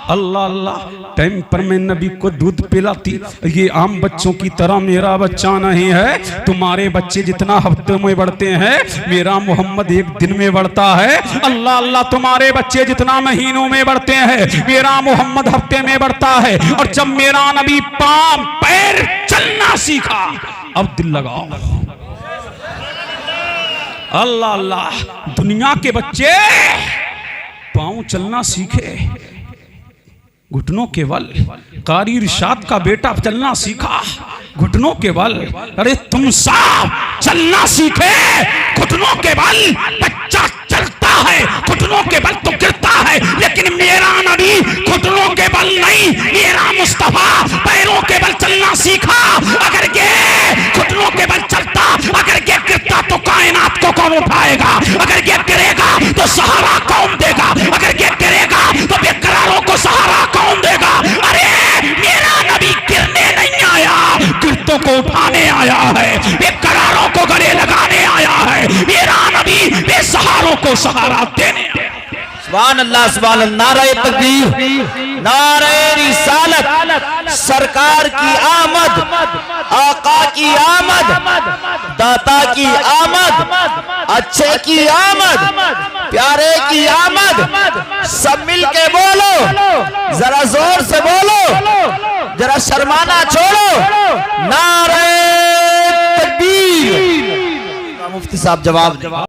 अल्लाह अल्लाह टाइम पर मैं नबी को दूध पिलाती। ये आम बच्चों की तरह मेरा बच्चा नहीं है। तुम्हारे बच्चे जितना हफ्ते में बढ़ते हैं, मेरा मोहम्मद एक दिन में बढ़ता है। अल्लाह अल्लाह तुम्हारे बच्चे जितना महीनों में बढ़ते हैं, मेरा मोहम्मद हफ्ते में बढ़ता है। और जब मेरा नबी पांव पैर चलना सीखा, अब दिल लगाओ अल्लाह अल्लाह, दुनिया के बच्चे पांव चलना सीखे घुटनों के बल। कारी इरशाद का बेटा चलना सीखा घुटनों के बल। अरे तुम साहब चलना सीखे घुटनों के बल। बच्चा चलता है घुटनों के बल तो गिरता है, लेकिन मेरा नबी घुटनों के बल नहीं, मेरा मुस्तफा पैरों के बल चलना सीखा। अगर ये घुटनों के बल चलता, अगर ये गिरता तो कायनात को कौन उठाएगा? अगर ये गिरेगा तो सहारा कौन देगा? अगर ये गिरेगा तो बेकरारों को सहारा कौन देगा? अरे मेरा नबी गिरने नहीं आया, गिरतों को उठाने आया है, बेकरारों को गले लगाने आया है। मेरा नबी बेसहारों को सहारा देने आया। सुभान अल्लाह, सुभान अल्लाह। नारे तकबीर, नारे रिसालत, सरकार की आमद, आका की आमद, दाता की आमद, अच्छे की आमद, प्यारे की आमद। सब मिल के बोलो, जरा जोर से बोलो, जरा शर्माना छोड़ो। नारे तकबीर। मुफ्ती साहब जवाब दें।